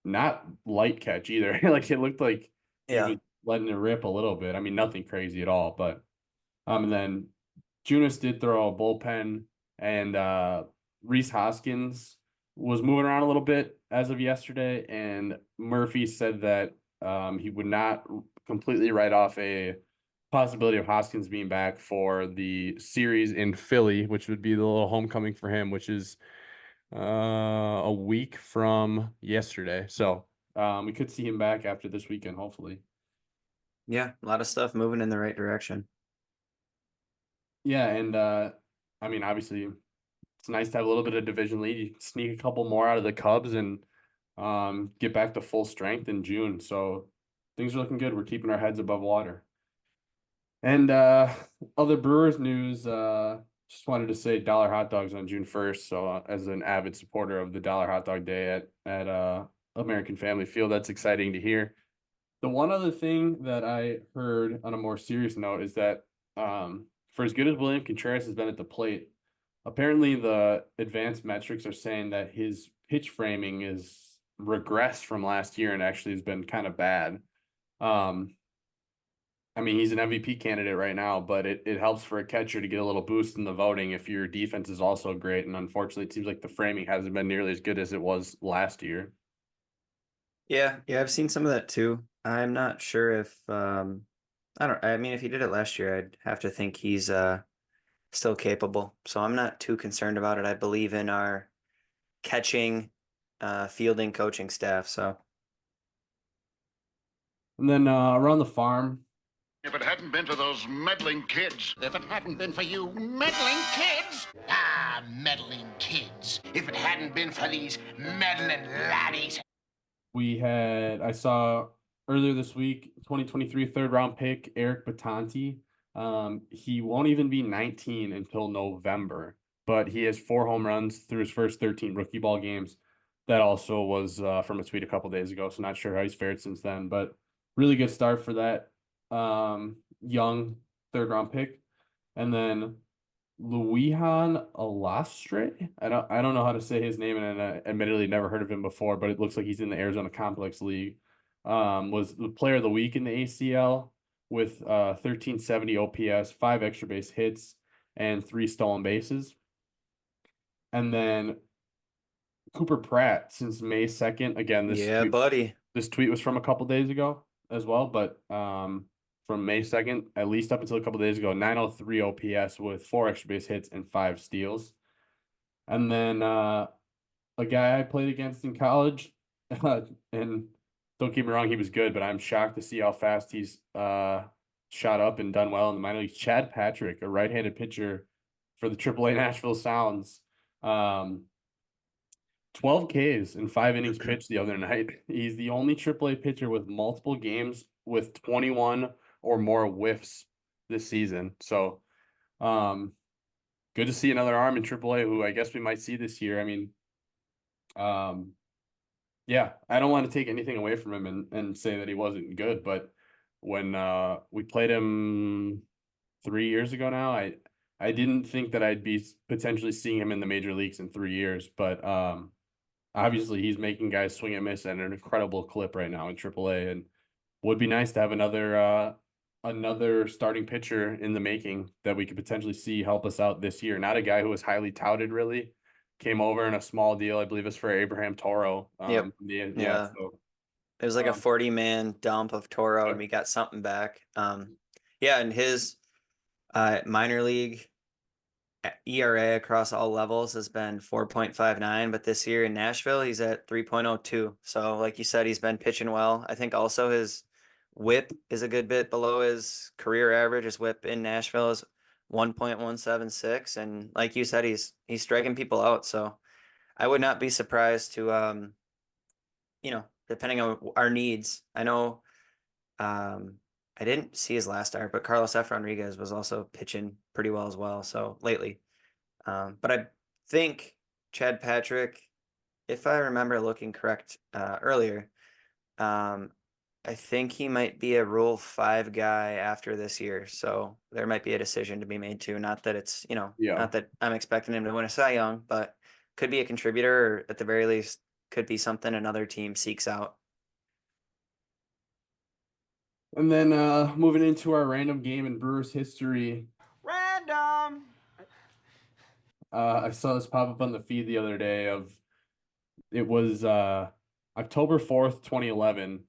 not light catch either. Like it looked like he was letting it rip a little bit. I mean, nothing crazy at all, but and then Junis did throw a bullpen, and Rhys Hoskins was moving around a little bit as of yesterday, and Murphy said that he would not completely write off a possibility of Hoskins being back for the series in Philly, which would be the little homecoming for him, which is a week from yesterday. So we could see him back after this weekend, hopefully. Yeah, a lot of stuff moving in the right direction. Yeah, and I mean, obviously, it's nice to have a little bit of division lead. You sneak a couple more out of the Cubs and get back to full strength in June. So things are looking good. We're keeping our heads above water. And other Brewers news, just wanted to say Dollar Hot Dogs on June 1st. So as an avid supporter of the Dollar Hot Dog Day at American Family Field, that's exciting to hear. The one other thing that I heard on a more serious note is that for as good as William Contreras has been at the plate, apparently the advanced metrics are saying that his pitch framing is regressed from last year and actually has been kind of bad. I mean, he's an MVP candidate right now, but it helps for a catcher to get a little boost in the voting if your defense is also great. And unfortunately, it seems like the framing hasn't been nearly as good as it was last year. Yeah, I've seen some of that too. I'm not sure if I mean, if he did it last year, I'd have to think he's still capable. So I'm not too concerned about it. I believe in our catching, fielding, coaching staff. So And then around the farm, If it hadn't been for those meddling kids. If it hadn't been for you meddling kids. Ah, meddling kids. If it hadn't been for these meddling laddies. I saw earlier this week, 2023 third round pick, Eric Bitonti. He won't even be 19 until November, but he has 4 home runs through his first 13 rookie ball games. That also was from a tweet a couple days ago, so not sure how he's fared since then, but really good start for that young third round pick. And then Luihan Alastre. I don't know how to say his name, and I admittedly never heard of him before, but it looks like he's in the Arizona Complex League. Was the player of the week in the ACL with 1370 OPS, 5 extra base hits, and 3 stolen bases. And then Cooper Pratt since May 2nd. Again, this tweet was from a couple days ago as well, but from May 2nd, at least up until a couple days ago, 903 OPS with 4 extra base hits and 5 steals. And then a guy I played against in college, and don't get me wrong, he was good, but I'm shocked to see how fast he's shot up and done well in the minor leagues. Chad Patrick, a right-handed pitcher for the AAA Nashville Sounds. 12 Ks in 5 innings pitched the other night. He's the only AAA pitcher with multiple games with 21 or more whiffs this season. So good to see another arm in AAA who I guess we might see this year. I mean, yeah, I don't want to take anything away from him and say that he wasn't good, but when we played him 3 years ago now, I didn't think that I'd be potentially seeing him in the major leagues in 3 years, but obviously he's making guys swing and miss at an incredible clip right now in AAA, and would be nice to have another starting pitcher in the making that we could potentially see help us out this year. Not a guy who was highly touted, really. Came over in a small deal, I believe it's for Abraham Toro. Yep. Yeah. So it was like a 40-man dump of Toro, and we got something back. Yeah, and his minor league ERA across all levels has been 4.59, but this year in Nashville, he's at 3.02. So like you said, he's been pitching well. I think also his whip is a good bit below his career average. His whip in Nashville is 1.176, and like you said, he's striking people out. So I would not be surprised to depending on our needs. I know I didn't see his last start, but Carlos F. Rodriguez was also pitching pretty well as well. So lately, but I think Chad Patrick, if I remember looking correct earlier, I think he might be a Rule 5 guy after this year. So there might be a decision to be made too. Not that it's, not that I'm expecting him to win a Cy Young, but could be a contributor, or at the very least could be something another team seeks out. And then moving into our random game in Brewers history. Random. I saw this pop up on the feed the other day it was October 4th, 2011.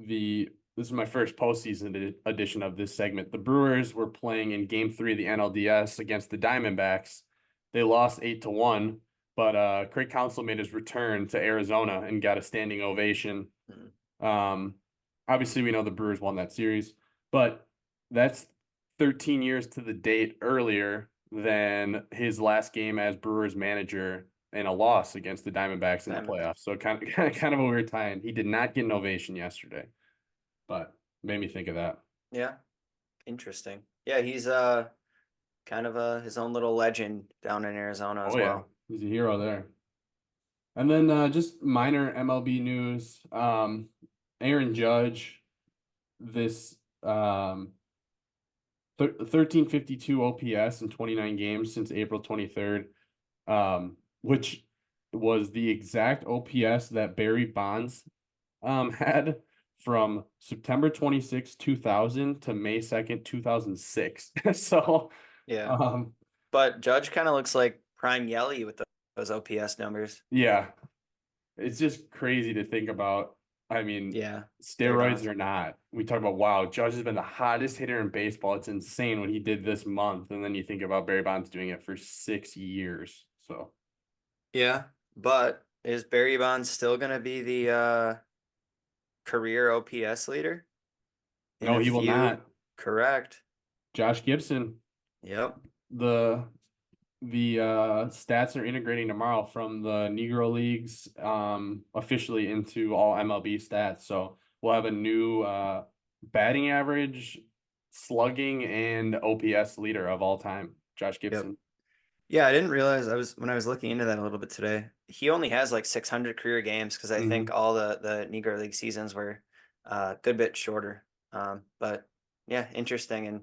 This is my first postseason edition of this segment. The Brewers were playing in Game 3 of the NLDS against the Diamondbacks. They lost 8-1, but Craig Counsell made his return to Arizona and got a standing ovation. Obviously, we know the Brewers won that series, but that's 13 years to the date earlier than his last game as Brewers manager and a loss against the Diamondbacks in the playoffs. So kind of a weird tie-in. He did not get an ovation yesterday, but made me think of that. Yeah, interesting. Yeah, he's kind of his own little legend down in Arizona as well. He's a hero there. And then just minor MLB news. Aaron Judge, this 1352 OPS in 29 games since April 23rd, which was the exact OPS that Barry Bonds had from September 26, 2000 to May 2nd, 2006. So yeah, but Judge kind of looks like Prime Yelly with those OPS numbers. Yeah, it's just crazy to think about. I mean, steroids or not, we talk about, wow, Judge has been the hottest hitter in baseball. It's insane what he did this month. And then you think about Barry Bonds doing it for 6 years. So, yeah, but is Barry Bonds still going to be the career OPS leader. No, he will not. Correct. Josh Gibson. Yep. The stats are integrating tomorrow from the Negro Leagues officially into all MLB stats. So we'll have a new batting average, slugging, and OPS leader of all time, Josh Gibson. Yep. Yeah, I didn't realize when I was looking into that a little bit today. He only has like 600 career games because I think all the Negro League seasons were a good bit shorter. But yeah, interesting, and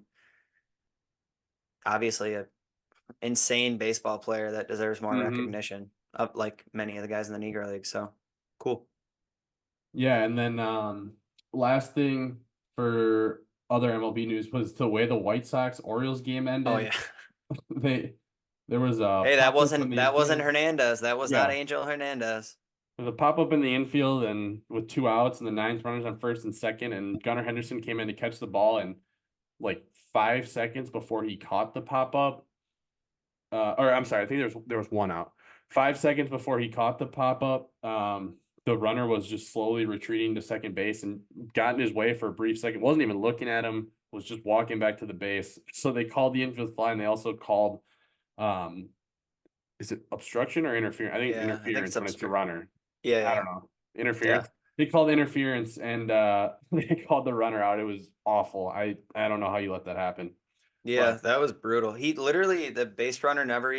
obviously a insane baseball player that deserves more recognition, up like many of the guys in the Negro League. So cool. Yeah, and then last thing for other MLB news was the way the White Sox Orioles game ended. Oh yeah. There was a hey, that wasn't infield. Hernandez. That was not Angel Hernandez. There's a pop up in the infield and with 2 outs and the 9th runners on first and second, and Gunnar Henderson came in to catch the ball, and like 5 seconds before he caught the pop up, or I'm sorry, I think there was 1 out. 5 seconds before he caught the pop up, the runner was just slowly retreating to second base and got in his way for a brief second. Wasn't even looking at him. Was just walking back to the base. So they called the infield fly, and they also called, is it obstruction or interference? I think interference when it's a runner. Yeah, I don't know. Interference. Yeah. They called interference, and they called the runner out. It was awful. I don't know how you let that happen. Yeah, but that was brutal. He literally, the base runner never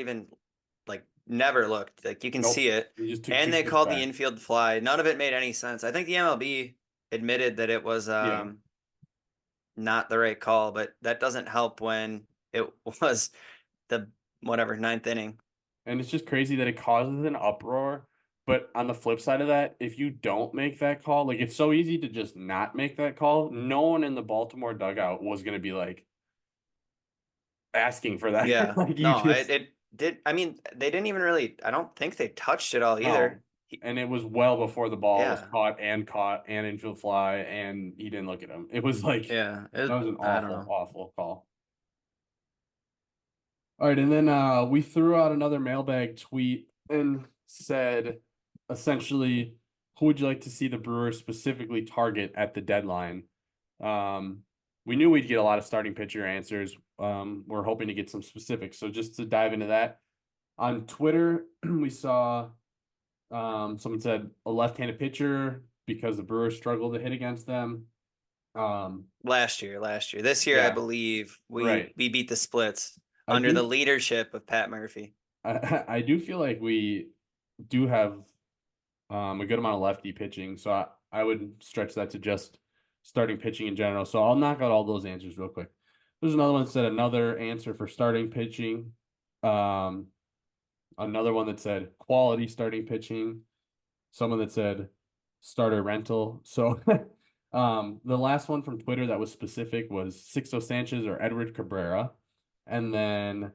looked. Like you can see it. And they called the infield fly. None of it made any sense. I think the MLB admitted that it was not the right call, but that doesn't help when it was the 9th inning. And it's just crazy that it causes an uproar. But on the flip side of that, if you don't make that call, like it's so easy to just not make that call. No one in the Baltimore dugout was going to be like asking for that. Yeah, it did. I mean, they didn't even really. I don't think they touched it all either. No. And it was well before the ball was caught and infield fly, and he didn't look at him. It was like that was an awful call. All right, and then we threw out another mailbag tweet and said, essentially, who would you like to see the Brewers specifically target at the deadline? We knew we'd get a lot of starting pitcher answers. We're hoping to get some specifics. So just to dive into that, on Twitter, we saw someone said a left-handed pitcher because the Brewers struggled to hit against them. Last year. This year, I believe we beat the splits under the leadership of Pat Murphy. I do feel like we do have a good amount of lefty pitching, so I would stretch that to just starting pitching in general. So I'll knock out all those answers real quick. There's another one that said another answer for starting pitching. Another one that said quality starting pitching. Someone that said starter rental. So the last one from Twitter that was specific was Sixto Sanchez or Edward Cabrera. And then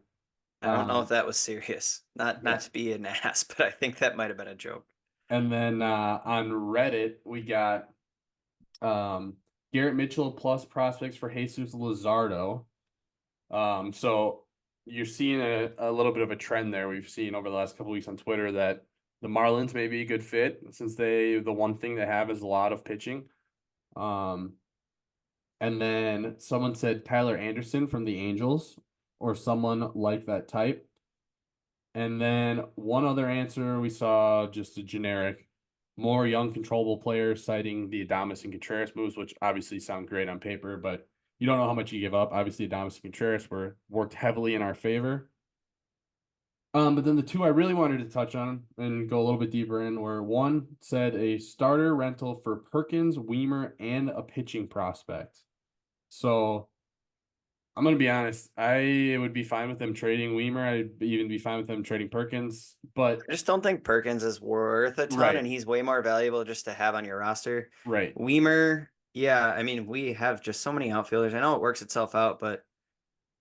I don't know if that was serious. Not to be an ass, but I think that might have been a joke. And then on Reddit, we got Garrett Mitchell plus prospects for Jesus Luzardo. So you're seeing a little bit of a trend there. We've seen over the last couple of weeks on Twitter that the Marlins may be a good fit since the one thing they have is a lot of pitching. And then someone said Tyler Anderson from the Angels or someone like that type. And then one other answer we saw, just a generic, more young controllable players, citing the Adames and Contreras moves, which obviously sound great on paper, but you don't know how much you give up. Obviously, Adames and Contreras worked heavily in our favor. But then the two I really wanted to touch on and go a little bit deeper in were, one said a starter rental for Perkins, Weimer, and a pitching prospect. So I'm going to be honest. I would be fine with them trading Weimer. I'd even be fine with them trading Perkins. But I just don't think Perkins is worth a ton, and he's way more valuable just to have on your roster. Right. Weimer, I mean, we have just so many outfielders. I know it works itself out, but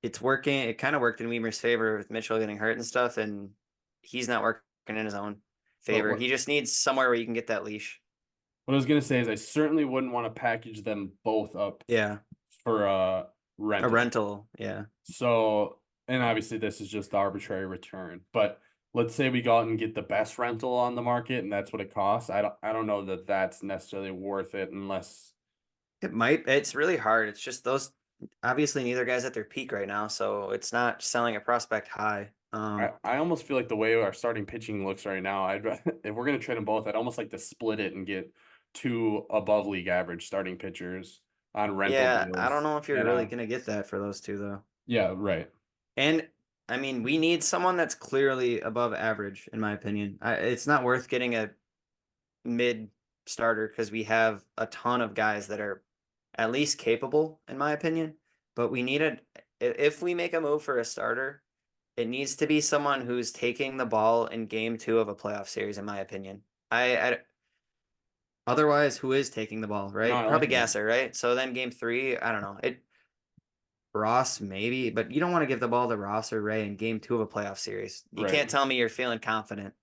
it's working. It kind of worked in Weimer's favor with Mitchell getting hurt and stuff, and he's not working in his own favor. He just needs somewhere where you can get that leash. What I was going to say is I certainly wouldn't want to package them both up for a rental. A rental, yeah. So, and obviously this is just the arbitrary return, but let's say we go out and get the best rental on the market and that's what it costs. I don't know that that's necessarily worth it unless It might. It's really hard. It's just those. Obviously, neither guy's at their peak right now, so it's not selling a prospect high. I almost feel like the way our starting pitching looks right now, if we're gonna trade them both, I'd almost like to split it and get two above league average starting pitchers on rental Yeah, I don't deals. know if you're And really gonna get that for those two though. yeah, right. And I mean, we need someone that's clearly above average, in my opinion. It's not worth getting a mid starter because we have a ton of guys that are at least capable, in my opinion. But we need if we make a move for a starter, it needs to be someone who's taking the ball in game 2 of a playoff series, in my opinion. Otherwise, who is taking the ball, right? No, I Probably like that. Gasser, right? So then game 3, I don't know. Ross maybe, but you don't want to give the ball to Ross or Ray in game 2 of a playoff series. You Right. can't tell me you're feeling confident.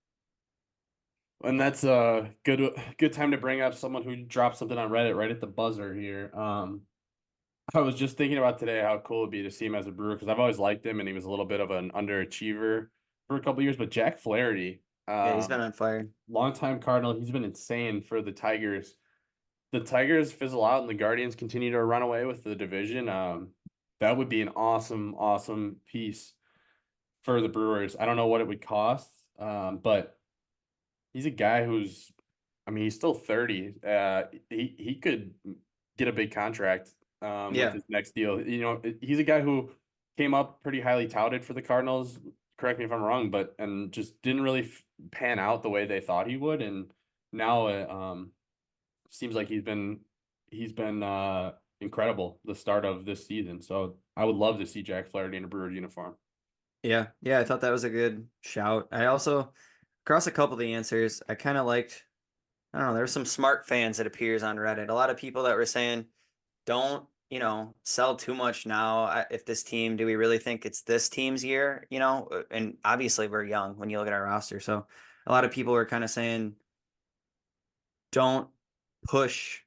And that's a good time to bring up someone who dropped something on Reddit right at the buzzer here. I was just thinking about today how cool it'd be to see him as a Brewer because I've always liked him and he was a little bit of an underachiever for a couple years. But Jack Flaherty, Yeah, he's been on fire. longtime Cardinal, he's been insane for the Tigers. The Tigers fizzle out and the Guardians continue to run away with the division. That would be an awesome piece for the Brewers. I don't know what it would cost, but he's a guy who's, I mean, he's still 30. He could get a big contract Yeah. with his next deal. You know, he's a guy who came up pretty highly touted for the Cardinals. Correct me if I'm wrong, but and just didn't really pan out the way they thought he would. And now it seems like he's been incredible the start of this season. So I would love to see Jack Flaherty in a Brewers uniform. Yeah, I thought that was a good shout. I also, across a couple of the answers, I kind of liked, I don't know, there were some smart fans, it appears, on Reddit. A lot of people that were saying, don't, sell too much now. If this team, do we really think it's this team's year? And obviously we're young when you look at our roster. So a lot of people were kind of saying, don't push,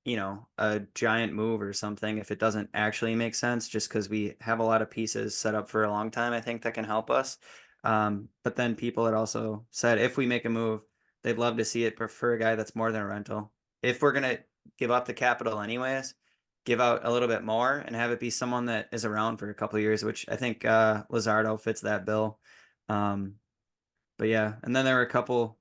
a giant move or something if it doesn't actually make sense, just because we have a lot of pieces set up for a long time, I think that can help us. But then people had also said, if we make a move, they'd love to see it prefer a guy that's more than a rental. If we're going to give up the capital anyways, give out a little bit more and have it be someone that is around for a couple of years, which I think Luzardo fits that bill. But yeah, and then there were a couple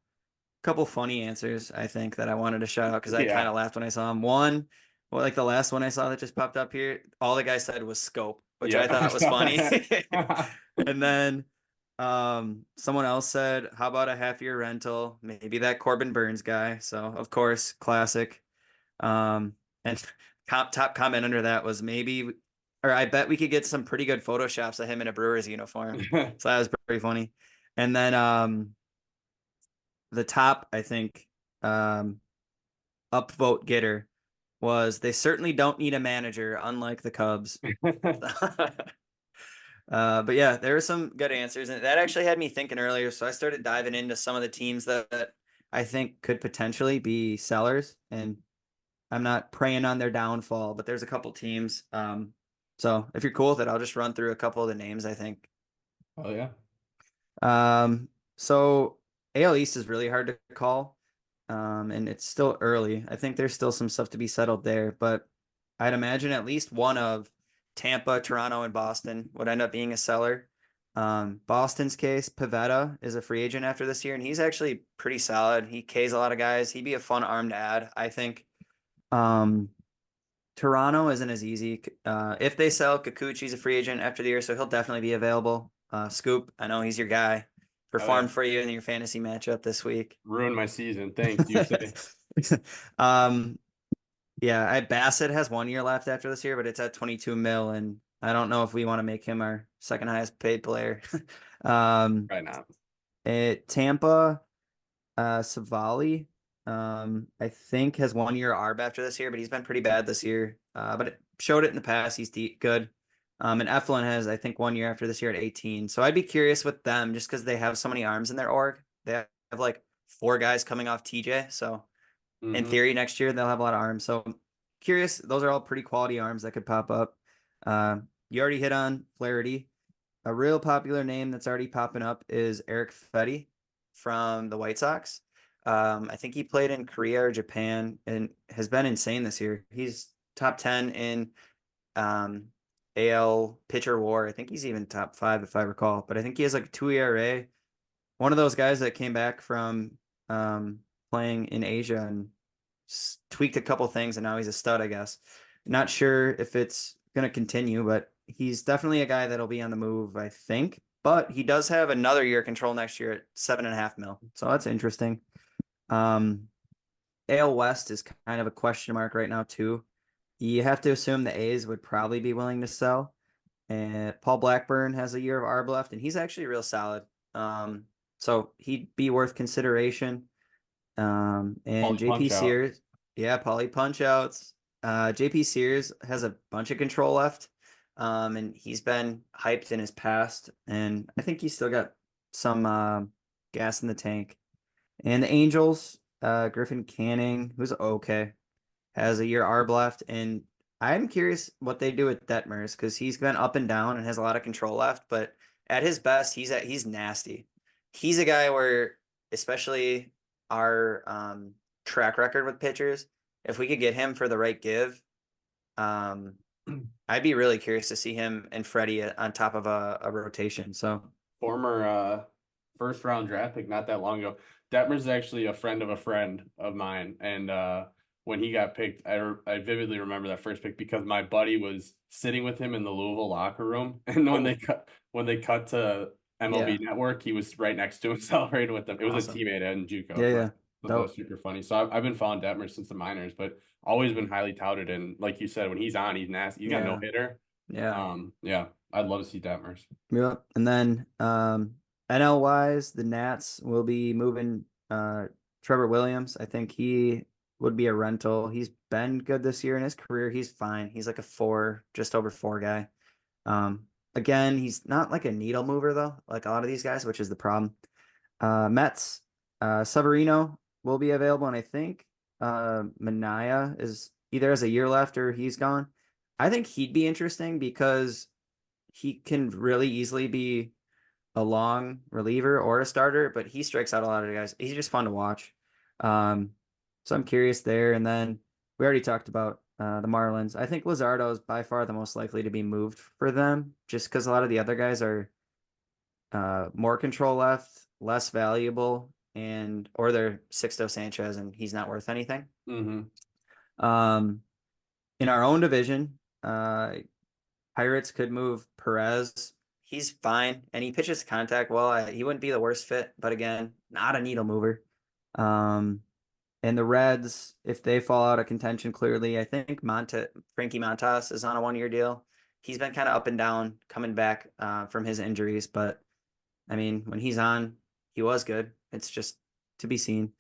funny answers, I think, that I wanted to shout out because I kind of laughed when I saw them. One, like the last one I saw that just popped up here, all the guy said was scope, which I thought was funny. And then someone else said, how about a half-year rental? Maybe that Corbin Burns guy. So of course, classic. And top comment under that was I bet we could get some pretty good photoshops of him in a Brewers uniform. So that was pretty funny. And then the top, I think, upvote getter was, they certainly don't need a manager, unlike the Cubs. But yeah, there were some good answers, and that actually had me thinking earlier. So I started diving into some of the teams that I think could potentially be sellers, and I'm not preying on their downfall, but there's a couple teams. So if you're cool with it, I'll just run through a couple of the names, I think. Oh yeah. So AL East is really hard to call. And it's still early. I think there's still some stuff to be settled there, but I'd imagine at least one of Tampa, Toronto, and Boston would end up being a seller. Boston's case, Pivetta is a free agent after this year, and he's actually pretty solid. He Ks a lot of guys. He'd be a fun arm to add, I think. Toronto isn't as easy. If they sell Kikuchi's a free agent after the year, so he'll definitely be available. Scoop, I know he's your guy. Performed for you in your fantasy matchup this week. Ruined my season. Thanks, you say. Yeah, Bassett has 1 year left after this year, but it's at 22 mil, and I don't know if we want to make him our second highest paid player. Right now. At Tampa, Savali, I think has 1 year ARB after this year, but he's been pretty bad this year. But it showed it in the past. He's good. And Eflin has, I think, 1 year after this year at 18. So I'd be curious with them just because they have so many arms in their org. They have like 4 guys coming off TJ. So in theory, next year, they'll have a lot of arms. So curious. Those are all pretty quality arms that could pop up. You already hit on Flaherty. a real popular name that's already popping up is Eric Fetty from the White Sox. I think he played in Korea or Japan and has been insane this year. He's top 10 in AL pitcher WAR. I think he's even top 5 if I recall, but I think he has like a 2 ERA. One of those guys that came back from playing in Asia and tweaked a couple things, and now he's a stud, I guess. Not sure if it's going to continue, but he's definitely a guy that'll be on the move, I think. But he does have another year control next year at $7.5 million. So that's interesting. AL West is kind of a question mark right now, too. You have to assume the A's would probably be willing to sell. And Paul Blackburn has a year of ARB left, and he's actually real solid. So he'd be worth consideration. And Paulie JP Punch-Out. Sears, yeah, Paulie Punch-Outs. JP Sears has a bunch of control left. And he's been hyped in his past, and I think he's still got some gas in the tank. And the Angels, Griffin Canning, who's okay, has a year ARB left, and I'm curious what they do with Detmers because he's been up and down and has a lot of control left, but at his best, he's nasty. He's a guy where, especially our track record with pitchers, if we could get him for the right give, I'd be really curious to see him and Freddie on top of a rotation. So Former first round draft pick not that long ago. Detmer's is actually a friend of mine, and when he got picked, I vividly remember that first pick because my buddy was sitting with him in the Louisville locker room, and when they cut to MLB Network, he was right next to him celebrating with them. It was Awesome. a teammate at JUCO. Yeah. That was super funny. So I've been following Detmer since the minors, but always been highly touted. And like you said, when he's on, he's nasty. He's got no hitter. Yeah. I'd love to see Detmers. Yeah. And then NL wise, the Nats will be moving Trevor Williams. I think he would be a rental. He's been good this year in his career. He's fine. He's like a 4, just over 4 guy. Again, he's not like a needle mover though, like a lot of these guys, which is the problem. Mets, Severino will be available, and I think Mania is either has a year left or he's gone. I think he'd be interesting because he can really easily be a long reliever or a starter, but he strikes out a lot of guys. He's just fun to watch. So I'm curious there. And then we already talked about the Marlins. I think Luzardo is by far the most likely to be moved for them, just because a lot of the other guys are more control left, less valuable, or they're Sixto Sanchez, and he's not worth anything. Mm-hmm. In our own division, Pirates could move Perez. He's fine, and he pitches contact well. He wouldn't be the worst fit, but again, not a needle mover. And the Reds, if they fall out of contention, clearly, I think Frankie Montas is on a 1-year deal. He's been kind of up and down coming back from his injuries, but I mean, when he's on, he was good. It's just to be seen.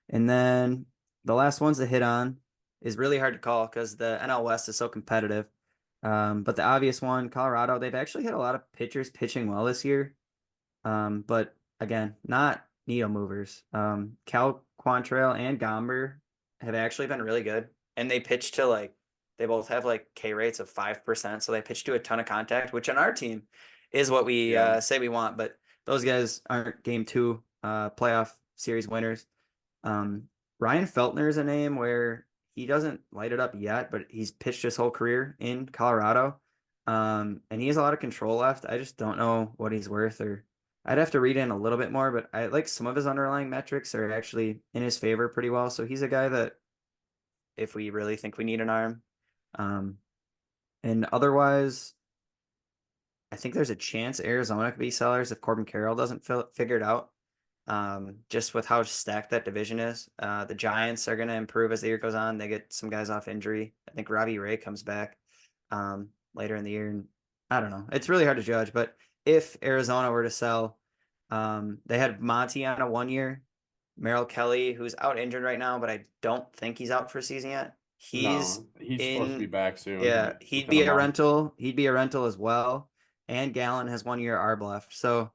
And then the last ones to hit on is really hard to call because the NL West is so competitive. But the obvious one, Colorado, they've actually had a lot of pitchers pitching well this year. But again, not needle movers. Cal Quantrill and Gomber have actually been really good. And they pitch to they both have K rates of 5%. So they pitch to a ton of contact, which on our team is what we say we want. But those guys aren't game 2 playoff series winners. Ryan Feltner is a name where he doesn't light it up yet, but he's pitched his whole career in Colorado. And he has a lot of control left. I just don't know what he's worth, or I'd have to read in a little bit more, but I like some of his underlying metrics are actually in his favor pretty well. So he's a guy that if we really think we need an arm, and otherwise, I think there's a chance Arizona could be sellers if Corbin Carroll doesn't figure it out. Just with how stacked that division is. The Giants are going to improve as the year goes on. They get some guys off injury. I think Robbie Ray comes back later in the year. And I don't know. It's really hard to judge. But if Arizona were to sell, they had Monty on a 1-year. Merrill Kelly, who's out injured right now, but I don't think he's out for a season yet. He's supposed to be back soon. Yeah, he'd be a rental. He'd be a rental as well. And Gallen has 1-year ARB left. So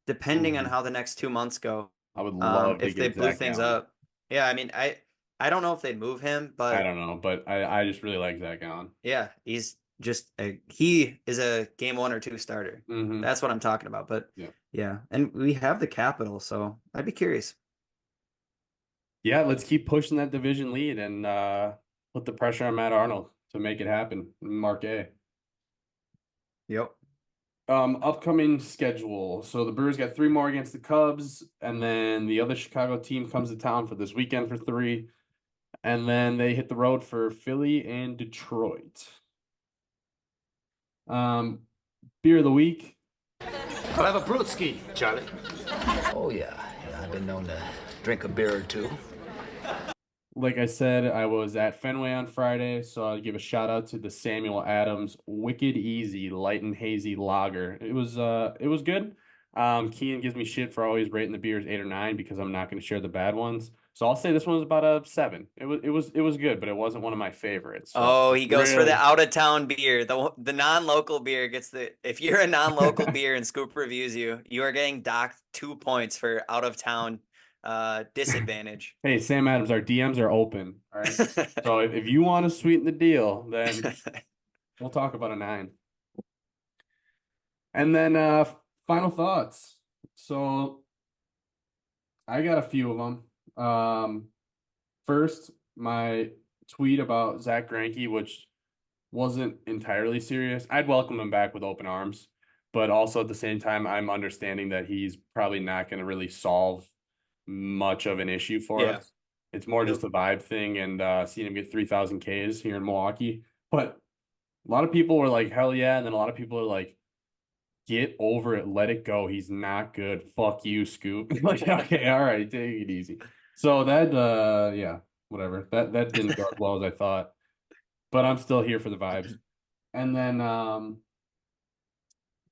depending on how the next 2 months go, I would love if they blew things up. Yeah, I mean, I don't know if they'd move him, but I don't know, but I just really like Zach Gallen. Yeah, he's he is a game 1 or 2 starter. Mhm. That's what I'm talking about. But Yeah. yeah, and we have the capital, so I'd be curious. Yeah, let's keep pushing that division lead and put the pressure on Matt Arnold to make it happen. Mark A. Yep. Upcoming schedule. So the Brewers got 3 more against the Cubs, and then the other Chicago team comes to town for this weekend for 3, and then they hit the road for Philly and Detroit. Beer of the week. I'll have a brewski, Charlie. Oh, yeah. I've been known to drink a beer or two. Like I said, I was at Fenway on Friday, so I'll give a shout out to the Samuel Adams Wicked Easy Light and Hazy Lager. It was good. Kean gives me shit for always rating the beers 8 or 9 because I'm not going to share the bad ones. So I'll say this one was about a 7. It was good, but it wasn't one of my favorites. So Oh, he goes for the out of town beer. The non-local beer gets if you're a non-local beer and Scoop reviews you are getting docked 2 points for out of town disadvantage. Hey, Sam Adams, our DMs are open. All right. So if you want to sweeten the deal, then we'll talk about a 9. And then final thoughts. So I got a few of them. First, my tweet about Zach Greinke, which wasn't entirely serious. I'd welcome him back with open arms, but also at the same time, I'm understanding that he's probably not going to really solve much of an issue for us. It's more just a vibe thing, and seeing him get 3,000 Ks here in Milwaukee. But a lot of people were like, hell yeah. And then a lot of people are like, get over it. Let it go. He's not good. Fuck you, Scoop. Like, okay, all right, take it easy. So that, yeah, whatever. That didn't go as well as I thought. But I'm still here for the vibes. And then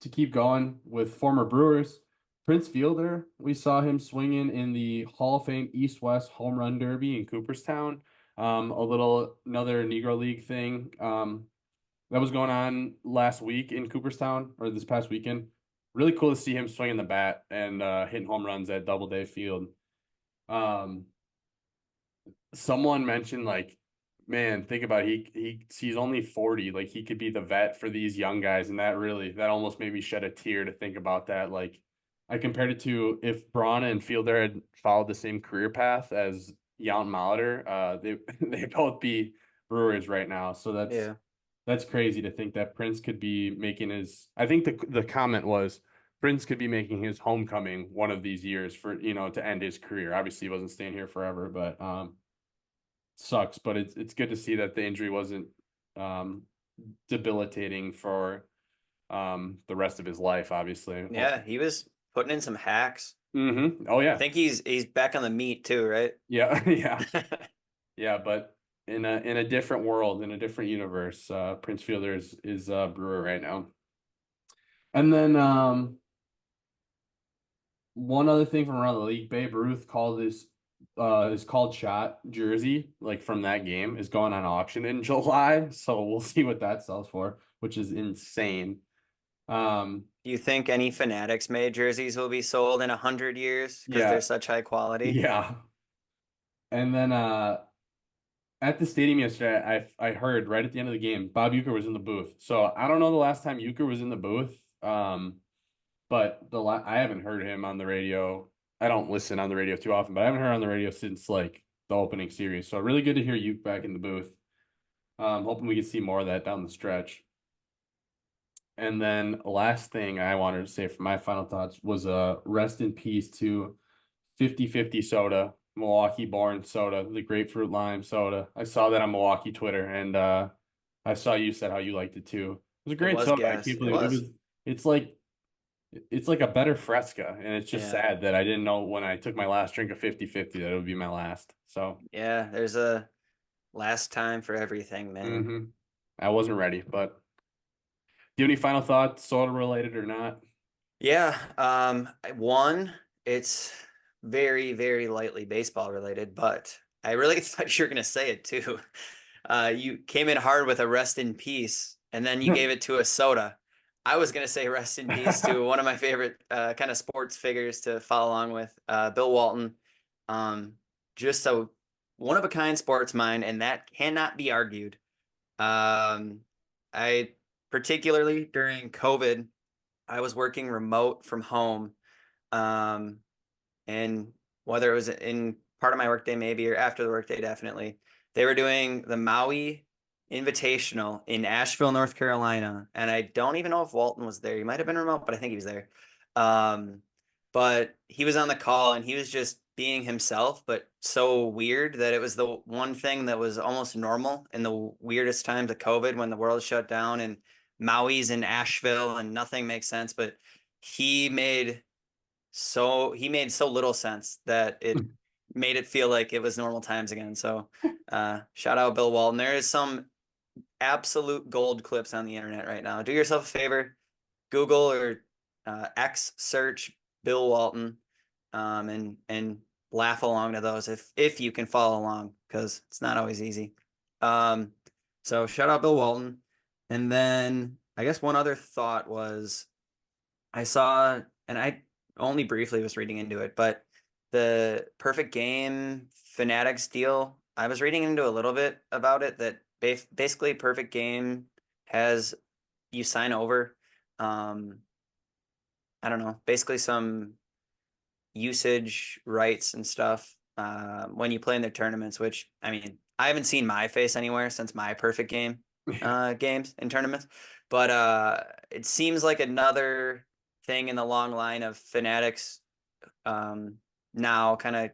to keep going with former Brewers, Prince Fielder, we saw him swinging in the Hall of Fame East-West Home Run Derby in Cooperstown. Another Negro League thing that was going on last week in Cooperstown, or this past weekend. Really cool to see him swinging the bat and hitting home runs at Doubleday Field. Someone mentioned, like, man, think about it. He's only 40. Like, he could be the vet for these young guys, and that almost made me shed a tear to think about that. Like, I compared it to if Braun and Fielder had followed the same career path as Yount and Molitor, they'd both be Brewers right now. So that's crazy to think that Prince could be making his. I think the comment was Prince could be making his homecoming one of these years for to end his career. Obviously, he wasn't staying here forever, but sucks. But it's good to see that the injury wasn't debilitating for the rest of his life. Obviously, yeah, he was putting in some hacks. Mm-hmm. Oh yeah, I think he's back on the meat too, right? Yeah, yeah, yeah. But in a different world, in a different universe, Prince Fielder is Brewer right now. And then one other thing from around the league, Babe Ruth called his called shot jersey, like from that game, is going on auction in July. So we'll see what that sells for, which is insane. Do you think any Fanatics made jerseys will be sold in 100 years because they're such high quality? Yeah. And then at the stadium yesterday, I heard right at the end of the game, Bob Uecker was in the booth. So I don't know the last time Uecker was in the booth, but I haven't heard him on the radio. I don't listen on the radio too often, but I haven't heard on the radio since like the opening series. So really good to hear Ueck back in the booth. Hoping we can see more of that down the stretch. And then last thing I wanted to say for my final thoughts was rest in peace to 50/50 soda, Milwaukee born soda, the grapefruit lime soda. I saw that on Milwaukee Twitter, and I saw you said how you liked it too. It was a great soda. I can't believe it's like a better Fresca, and it's just sad that I didn't know when I took my last drink of 50/50 that it would be my last. So yeah, there's a last time for everything, man. Mm-hmm. I wasn't ready, but do you have any final thoughts, soda related or not? Yeah. One, it's very, very lightly baseball related, but I really thought you were going to say it too. You came in hard with a rest in peace, and then you gave it to a soda. I was going to say rest in peace to one of my favorite kind of sports figures to follow along with, Bill Walton. Just a one-of-a-kind sports mind, and that cannot be argued. I particularly during COVID, I was working remote from home. And whether it was in part of my workday maybe or after the workday, definitely, they were doing the Maui Invitational in Asheville, North Carolina. And I don't even know if Walton was there. He might have been remote, but I think he was there. But he was on the call and he was just being himself, but so weird that it was the one thing that was almost normal in the weirdest times of COVID when the world shut down and Maui's in Asheville and nothing makes sense. But he made so little sense that it made it feel like it was normal times again. So shout out Bill Walton. There is some absolute gold clips on the internet right now. Do yourself a favor, Google or X search Bill Walton, and laugh along to those if you can follow along, because it's not always easy. So shout out Bill Walton. And then I guess one other thought was I saw, and I only briefly was reading into it, but the Perfect Game Fanatics deal, I was reading into a little bit about it, that basically Perfect Game has you sign over, I don't know, basically some usage rights and stuff when you play in their tournaments, which, I mean, I haven't seen my face anywhere since my Perfect Game games and tournaments, but it seems like another thing in the long line of Fanatics now kind of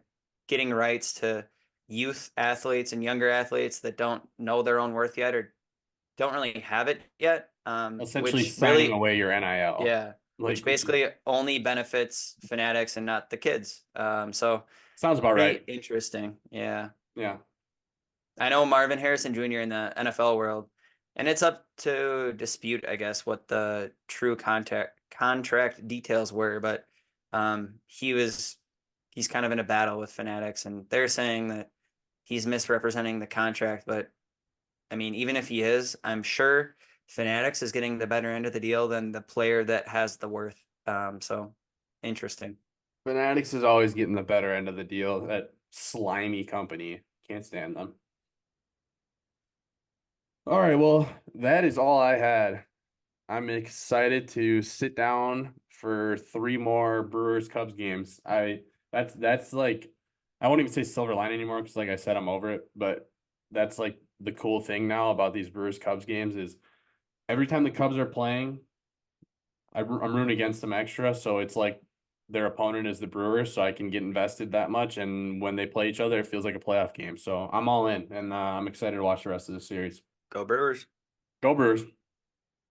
getting rights to youth athletes and younger athletes that don't know their own worth yet or don't really have it yet. Essentially which signing really, away your NIL. yeah, which basically only benefits Fanatics and not the kids. So sounds about right. Interesting. Yeah. Yeah. I know Marvin Harrison Jr. in the NFL world, and it's up to dispute, I guess, what the true contract details were, but he's kind of in a battle with Fanatics, and they're saying that he's misrepresenting the contract. But I mean, even if he is, I'm sure Fanatics is getting the better end of the deal than the player that has the worth. So interesting. Fanatics is always getting the better end of the deal. That slimy company. Can't stand them. All right, well, that is all I had. I'm excited to sit down for 3 more Brewers Cubs games. That's like, I won't even say silver line anymore because, like I said, I'm over it. But that's like the cool thing now about these Brewers Cubs games is every time the Cubs are playing, I'm rooting against them extra. So it's like their opponent is the Brewers, so I can get invested that much. And when they play each other, it feels like a playoff game. So I'm all in, and I'm excited to watch the rest of the series. Go Brewers. Go Brewers.